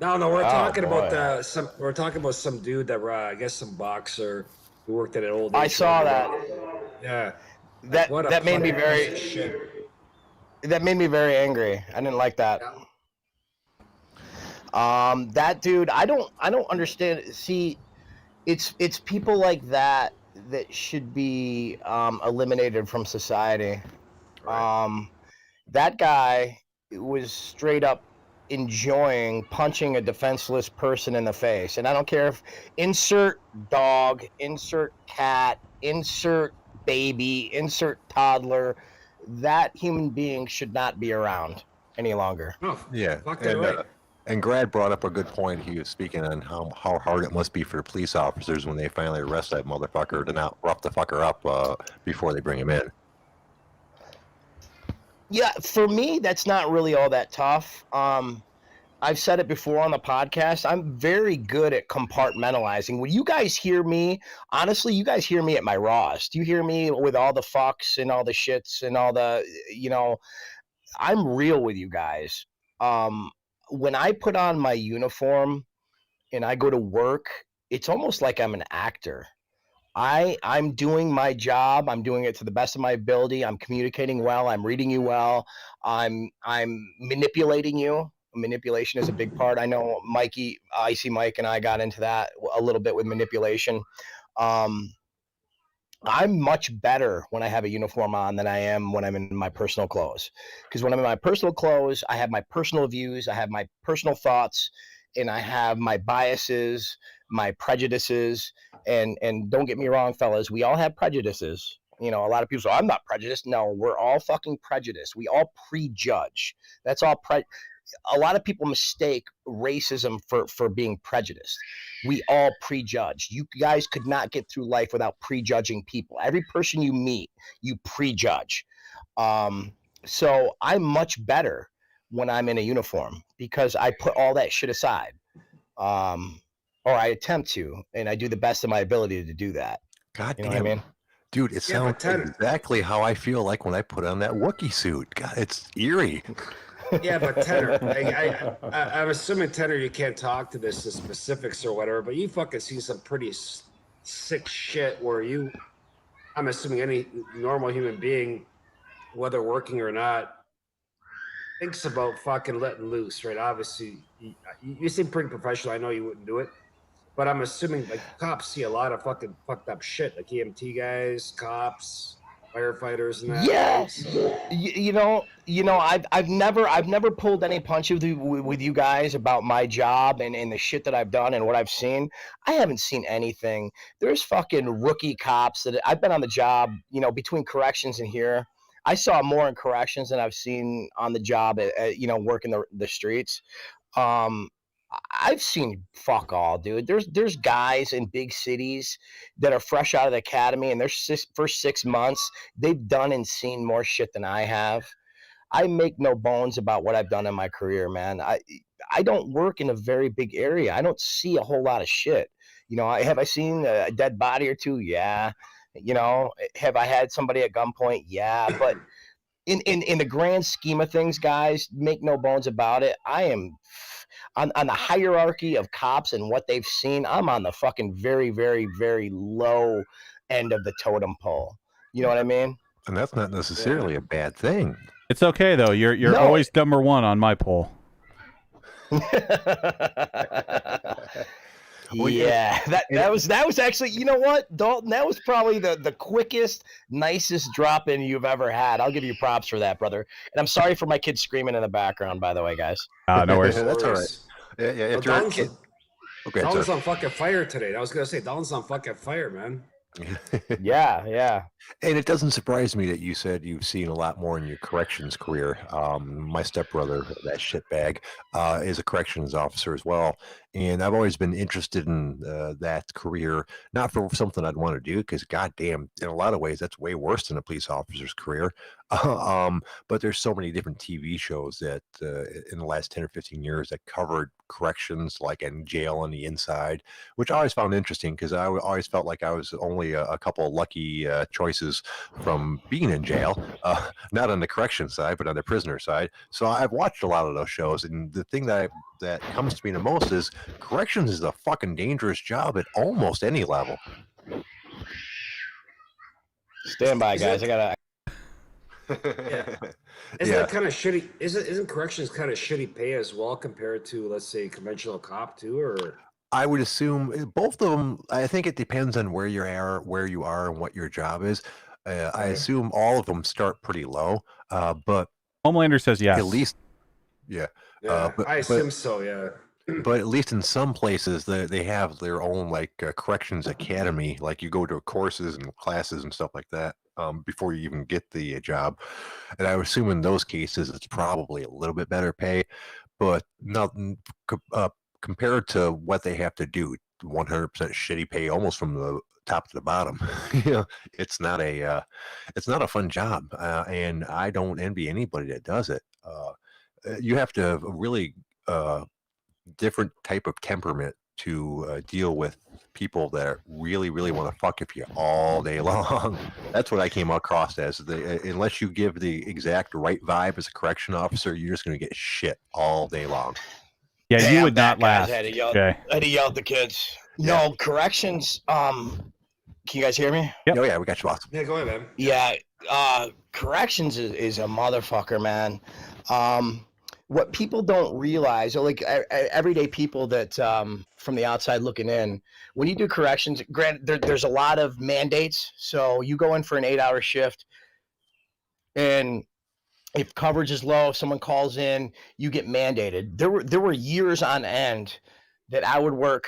No, we're talking boy. about some dude that I guess some boxer who worked at an old. I saw that. Yeah. That made me very. That made me very angry. I didn't like that. Yeah. That dude, I don't understand. See, it's people like that should be eliminated from society. Right. That guy was straight up enjoying punching a defenseless person in the face, and I don't care if insert dog, insert cat, insert baby, insert toddler. That human being should not be around any longer. Oh, Yeah. fuck that right. And Grad brought up a good point. He was speaking on how hard it must be for police officers when they finally arrest that motherfucker to not rough the fucker up before they bring him in. Yeah, for me, that's not really all that tough. I've said it before on the podcast. I'm very good at compartmentalizing. When you guys hear me, honestly, you guys hear me at my rawest. You hear me with all the fucks and all the shits and all the, I'm real with you guys. When I put on my uniform and I go to work, it's almost like I'm an actor. I'm doing my job. I'm doing it to the best of my ability. I'm communicating well. I'm reading you well. I'm manipulating you. Manipulation is a big part. I know Icy Mike and I got into that a little bit with manipulation. I'm much better when I have a uniform on than I am when I'm in my personal clothes. Because when I'm in my personal clothes, I have my personal views, I have my personal thoughts, and I have my biases, my prejudices. And don't get me wrong, fellas, we all have prejudices. A lot of people say, I'm not prejudiced. No, we're all fucking prejudiced. We all prejudge. That's all. A lot of people mistake racism for being prejudiced. We all prejudge. You guys could not get through life without prejudging people. Every person you meet, you prejudge. So I'm much better when I'm in a uniform because I put all that shit aside. Or I attempt to, and I do the best of my ability to do that. God You know damn. what I mean? Dude, it sounds exactly how I feel like when I put on that Wookiee suit. God, it's eerie. Yeah, but Tenor, I'm assuming Tenor, you can't talk to the specifics or whatever, but you fucking see some pretty sick shit where I'm assuming any normal human being, whether working or not, thinks about fucking letting loose, right? Obviously, you seem pretty professional. I know you wouldn't do it, but I'm assuming like cops see a lot of fucking fucked up shit, like EMT guys, cops, firefighters, and that. Yes. I've never pulled any punches with you guys about my job and the shit that I've done and what I've seen. I haven't seen anything. There's fucking rookie cops that I've been on the job, between corrections and here. I saw more in corrections than I've seen on the job working the streets. I've seen fuck all, dude. There's guys in big cities that are fresh out of the academy, and their first 6 months, they've done and seen more shit than I have. I make no bones about what I've done in my career, man. I don't work in a very big area. I don't see a whole lot of shit. Have I seen a dead body or two? Yeah. Have I had somebody at gunpoint? Yeah. But in the grand scheme of things, guys, make no bones about it. I am on the hierarchy of cops and what they've seen. I'm on the fucking very, very, very low end of the totem pole. You know what I mean? And that's not necessarily a bad thing. It's okay though. You're always number one on my poll. Yeah, that was actually, you know what, Dalton, that was probably the quickest, nicest drop in you've ever had. I'll give you props for that, brother. And I'm sorry for my kids screaming in the background, by the way, guys. No worries. That's all right. Yeah. If you're a kid, Dalton's on fucking fire today. I was gonna say Dalton's on fucking fire, man. Yeah. And it doesn't surprise me that you said you've seen a lot more in your corrections career. My stepbrother, that shitbag, is a corrections officer as well. And I've always been interested in that career, not for something I'd want to do, because goddamn, in a lot of ways, that's way worse than a police officer's career. But there's so many different TV shows that in the last 10 or 15 years that covered corrections, like in jail on the inside, which I always found interesting because I always felt like I was only a couple of lucky choices from being in jail, not on the correction side, but on the prisoner side. So I've watched a lot of those shows, and the thing that comes to me the most is corrections is a fucking dangerous job at almost any level. Stand by, guys. I gotta. Yeah. Isn't that kind of shitty? Isn't corrections kind of shitty pay as well compared to, let's say, conventional cop too? Or I would assume both of them. I think it depends on where you are, and what your job is. I assume all of them start pretty low, but Homelander says yes. At least, yeah. I assume so. Yeah. But at least in some places, they have their own like corrections academy. Like you go to courses and classes and stuff like that before you even get the job. And I would assume in those cases, it's probably a little bit better pay, but not compared to what they have to do. 100% shitty pay, almost from the top to the bottom. It's not a fun job, and I don't envy anybody that does it. You have to have a really different type of temperament to deal with people that really, really want to fuck with you all day long. That's what I came across as. Unless you give the exact right vibe as a correction officer, you're just going to get shit all day long. Yeah, you would not last. I had to yell at the kids. Yeah. No, corrections. Can you guys hear me? Yep. Oh yeah, we got you, boss. Yeah, go ahead, man. Yeah, corrections is a motherfucker, man. What people don't realize, or like everyday people that from the outside looking in, when you do corrections, granted, there's a lot of mandates. So you go in for an 8-hour shift, and if coverage is low, if someone calls in, you get mandated. There were years on end that I would work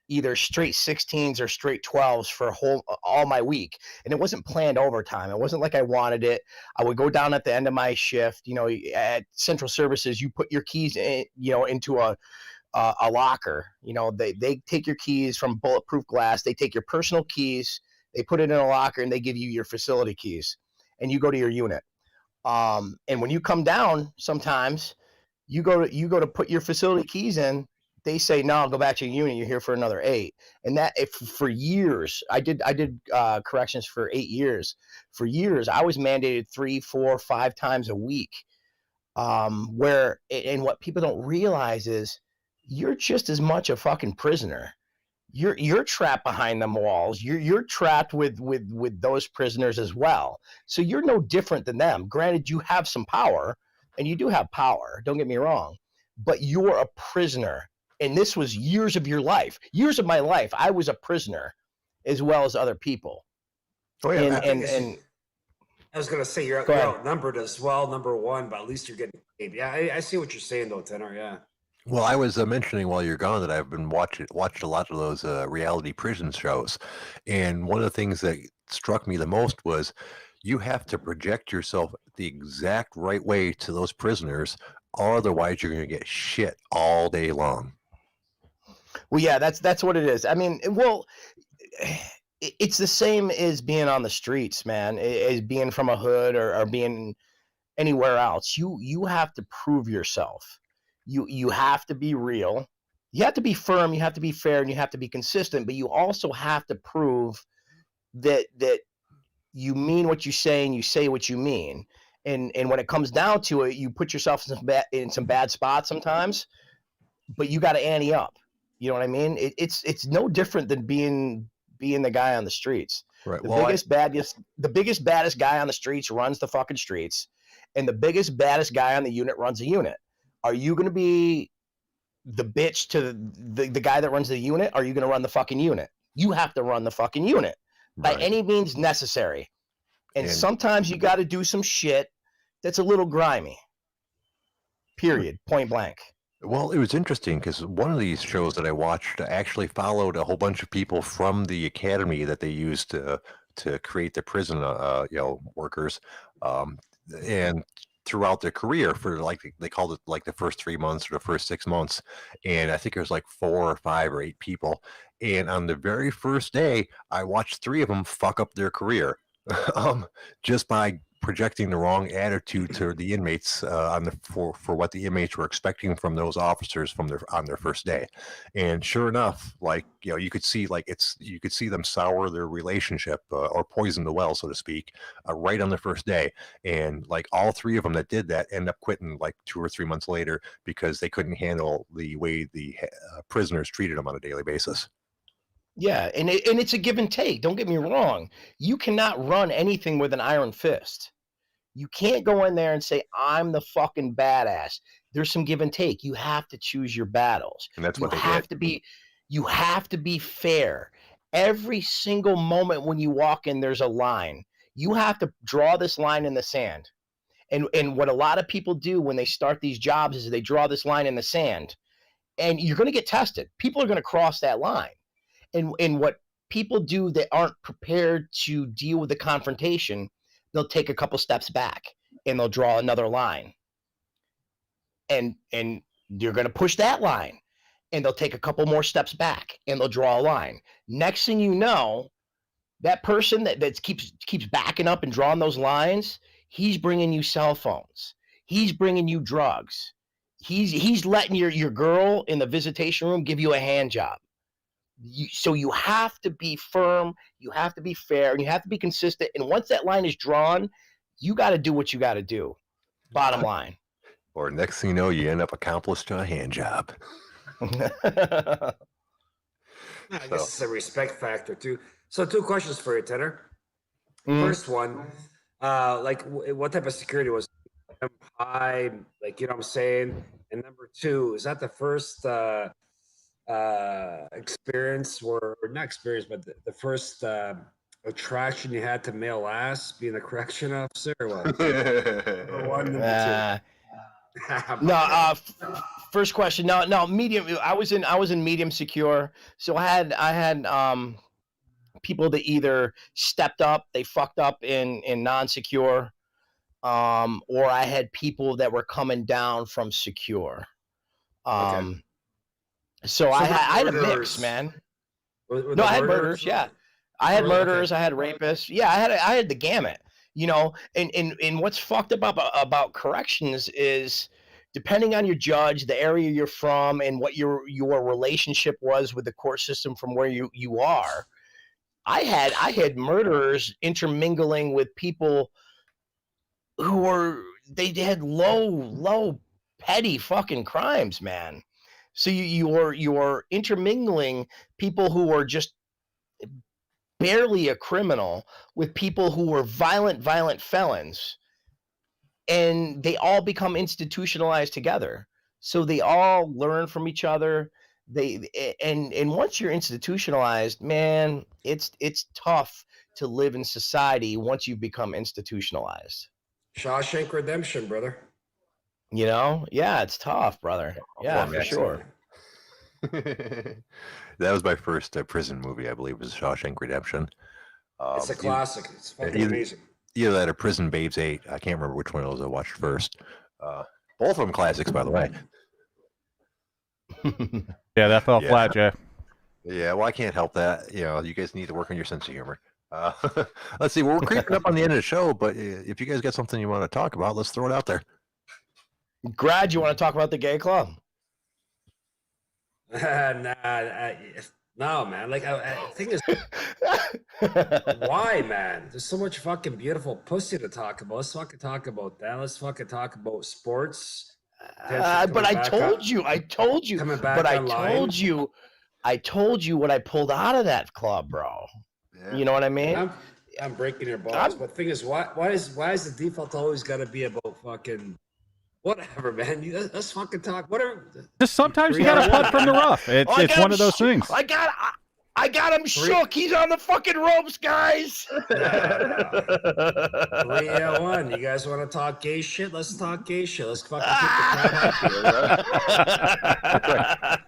either straight 16s or straight 12s for all my week, and it wasn't planned overtime. It wasn't like I wanted it. I would go down at the end of my shift. At Central Services, you put your keys in, into a locker. They take your keys from bulletproof glass. They take your personal keys, they put it in a locker, and they give you your facility keys, and you go to your unit. And when you come down, sometimes you go to put your facility keys in. They say, no, go back to your unit. You're here for another 8. And that for years, I did corrections for 8 years. For years, I was mandated 3, 4, 5 times a week. And what people don't realize is you're just as much a fucking prisoner. You're trapped behind them walls. You're trapped with those prisoners as well. So you're no different than them. Granted, you have some power, and you do have power. Don't get me wrong, but you're a prisoner. And this was years of your life, years of my life. I was a prisoner as well as other people. Oh, yeah. And I was going to say, you're outnumbered as well, number one, but at least you're getting paid. Yeah, I see what you're saying, though, Tenor. Yeah. Well, I was mentioning while you're gone that I've been watched a lot of those reality prison shows. And one of the things that struck me the most was you have to project yourself the exact right way to those prisoners, or otherwise you're going to get shit all day long. Well, yeah, that's what it is. I mean, it's the same as being on the streets, man, as being from a hood or being anywhere else. You have to prove yourself. You have to be real. You have to be firm. You have to be fair, and you have to be consistent. But you also have to prove that you mean what you say and you say what you mean. And when it comes down to it, you put yourself in some bad spots sometimes, but you got to ante up. You know what I mean? It's no different than being the guy on the streets. Right. The biggest baddest guy on the streets runs the fucking streets, and the biggest baddest guy on the unit runs the unit. Are you going to be the bitch to the guy that runs the unit? Or are you going to run the fucking unit? You have to run the fucking unit by any means necessary. And sometimes you got to do some shit that's a little grimy. Period. Point blank. Well, it was interesting because one of these shows that I watched actually followed a whole bunch of people from the academy that they used to create the prison, workers. And throughout their career for like they called it like the first 3 months or the first 6 months, and I think it was like 4 or 5 or 8 people. And on the very first day, I watched 3 of them fuck up their career, just by projecting the wrong attitude to the inmates for what the inmates were expecting from those officers on their first day. And sure enough, like, you know, you could see them sour their relationship or poison the well, so to speak, right on the first day. And like all 3 of them that did that end up quitting like 2 or 3 months later because they couldn't handle the way the prisoners treated them on a daily basis. Yeah, and it's a give and take. Don't get me wrong. You cannot run anything with an iron fist. You can't go in there and say, I'm the fucking badass. There's some give and take. You have to choose your battles. And that's what you they have did. to be you have to be fair. Every single moment when you walk in, there's a line. You have to draw this line in the sand. And what a lot of people do when they start these jobs is they draw this line in the sand. And you're going to get tested. People are going to cross that line. And what people do that aren't prepared to deal with the confrontation, they'll take a couple steps back and they'll draw another line. And you're going to push that line and they'll take a couple more steps back and they'll draw a line. Next thing you know, that person that keeps backing up and drawing those lines, he's bringing you cell phones. He's bringing you drugs. He's letting your girl in the visitation room give you a hand job. So you have to be firm, you have to be fair, and you have to be consistent. And once that line is drawn, you got to do what you got to do. Bottom line. Or next thing you know, you end up accomplished to a hand job. I guess it's a respect factor too. So 2 questions for you, Tanner. First one, like what type of security was it? High, like, you know what I'm saying? And number 2, is that the first experience or not experience, but the first attraction you had to male ass being a correction officer? Or what? Number 1, number 2. No, first question. No, medium. I was in medium secure. So I had people that either stepped up, they fucked up in non-secure, or I had people that were coming down from secure. Okay. So I had a mix, man. No, I had murders. Yeah, I had murderers. I had rapists. Yeah, I had the gamut. You know, and what's fucked up about corrections is, depending on your judge, the area you're from, and what your relationship was with the court system from where you are. I had murderers intermingling with people who were they had low petty fucking crimes, man. So you're intermingling people who are just barely a criminal with people who were violent felons, and they all become institutionalized together. So they all learn from each other. And once you're institutionalized, man, it's tough to live in society once you've become institutionalized. Shawshank Redemption, brother. You know, yeah, it's tough, brother. Yeah, for sure. That was my first prison movie, I believe, was Shawshank Redemption. It's a classic. It's fucking amazing. Either that or Prison Babes 8. I can't remember which one of those I watched first. Both of them classics, by the way. Yeah, that fell flat, Jay. Yeah, well, I can't help that. You know, you guys need to work on your sense of humor. Let's see. Well, we're creeping up on the end of the show, but if you guys got something you want to talk about, let's throw it out there. Grad, you want to talk about the gay club? No, man. Like, I think it's why, man? There's so much fucking beautiful pussy to talk about. Let's fucking talk about that. Let's fucking talk about sports. But I told you. I told you what I pulled out of that club, bro. Yeah. You know what I mean? I'm breaking your balls. But the thing is, why is the default always got to be about fucking whatever, man? Let's fucking talk. Whatever. Just sometimes you got to putt from the rough. It's one of those things. I got him shook. He's on the fucking ropes, guys. 3-1. You guys want to talk gay shit? Let's talk gay shit. Let's fucking keep the crowd happy.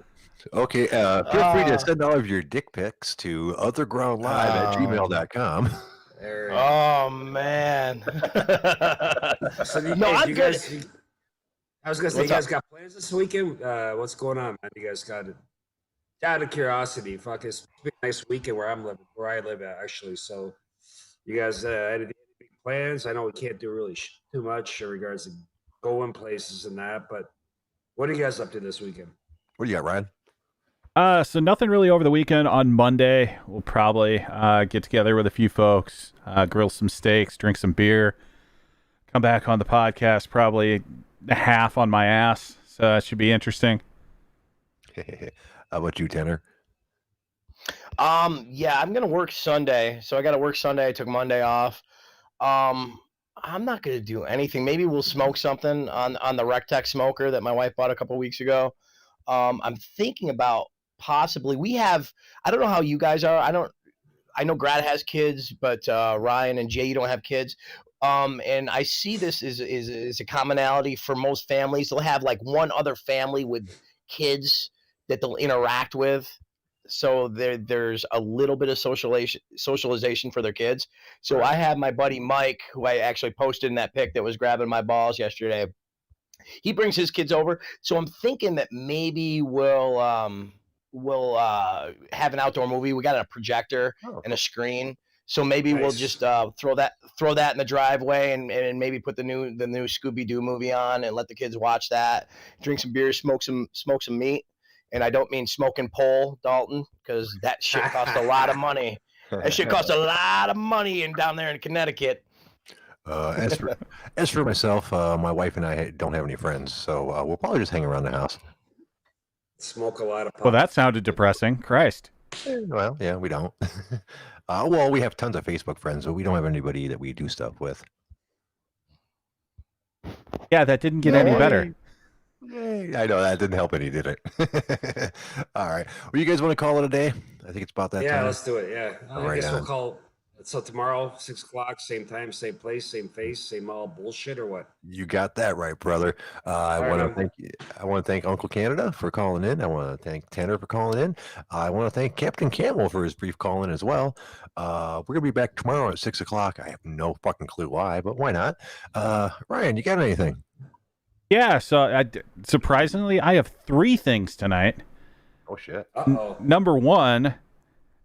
Okay, feel free to send all of your dick pics to othergroundlive@gmail.com. There we go. Oh man. So No, hey, I'm you good. guys, I was gonna say, What's you guys up? got plans this weekend? What's going on, man? You guys got it? Out of curiosity, fuck, it's been a nice weekend where where I live at, actually. So, you guys, any big plans? I know we can't do really too much in regards to going places and that, but what are you guys up to this weekend? What do you got, Ryan? So nothing really over the weekend. On Monday, we'll probably get together with a few folks, grill some steaks, drink some beer, come back on the podcast, probably half on my ass. So that should be interesting. How about you, Tanner? Yeah, I'm gonna work Sunday, so I got to work Sunday. I took Monday off. I'm not gonna do anything. Maybe we'll smoke something on the Rectech smoker that my wife bought a couple weeks ago. I'm thinking about possibly. We have. I don't know how you guys are. I know Grad has kids, but Ryan and Jay, you don't have kids. And I see this is a commonality for most families. They'll have like one other family with kids that they'll interact with. So there's a little bit of socialization for their kids. So I have my buddy Mike, who I actually posted in that pic that was grabbing my balls yesterday. He brings his kids over. So I'm thinking that maybe we'll have an outdoor movie. We got a projector and a screen. So maybe we'll just throw that in the driveway and maybe put the new Scooby-Doo movie on and let the kids watch that, drink some beer, smoke some meat. And I don't mean smoking pole, Dalton, because that shit costs a lot of money. That shit costs a lot of money down there in Connecticut. As for myself, my wife and I don't have any friends, so we'll probably just hang around the house. Smoke a lot of pot. Well, that sounded depressing. Christ. Well, yeah, we don't. Well, we have tons of Facebook friends, but we don't have anybody that we do stuff with. Yeah, that didn't get any better. Yay. I know that didn't help any, did it? All right. Well, you guys want to call it a day? I think it's about that time. Yeah, let's do it. Yeah, I Right guess on. we'll call. So tomorrow, 6 o'clock, same time, same place, same face, same all bullshit, or what? You got that right, brother. I All right, want to man. thank you. I want to thank Uncle Canada for calling in. I want to thank Tanner for calling in. I want to thank Captain Camel for his brief call in as well. We're gonna be back tomorrow at 6 o'clock. I have no fucking clue why, but why not? Ryan, you got anything? Yeah, so surprisingly, I have 3 things tonight. Oh shit. Uh-oh. Number 1,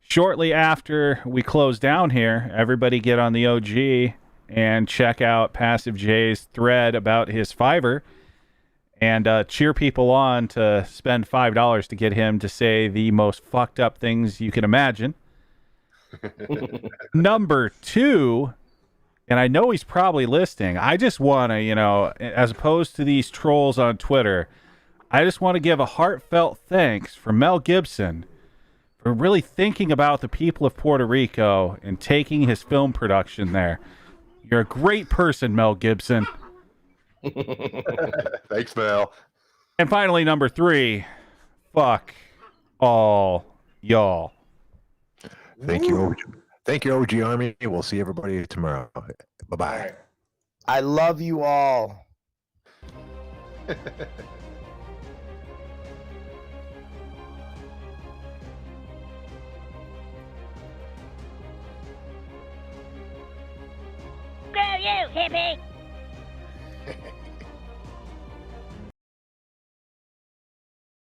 shortly after we close down here, everybody get on the OG and check out Passive J's thread about his Fiverr and cheer people on to spend $5 to get him to say the most fucked up things you can imagine. Number 2, and I know he's probably listening, I just want to, as opposed to these trolls on Twitter, I just want to give a heartfelt thanks for Mel Gibson for really thinking about the people of Puerto Rico and taking his film production there. You're a great person, Mel Gibson. Thanks, Mel. And finally, number 3, fuck all y'all. Thank you, OG. Thank you, OG Army. We'll see everybody tomorrow. Bye-bye. All right. I love you all. Screw you, hippie!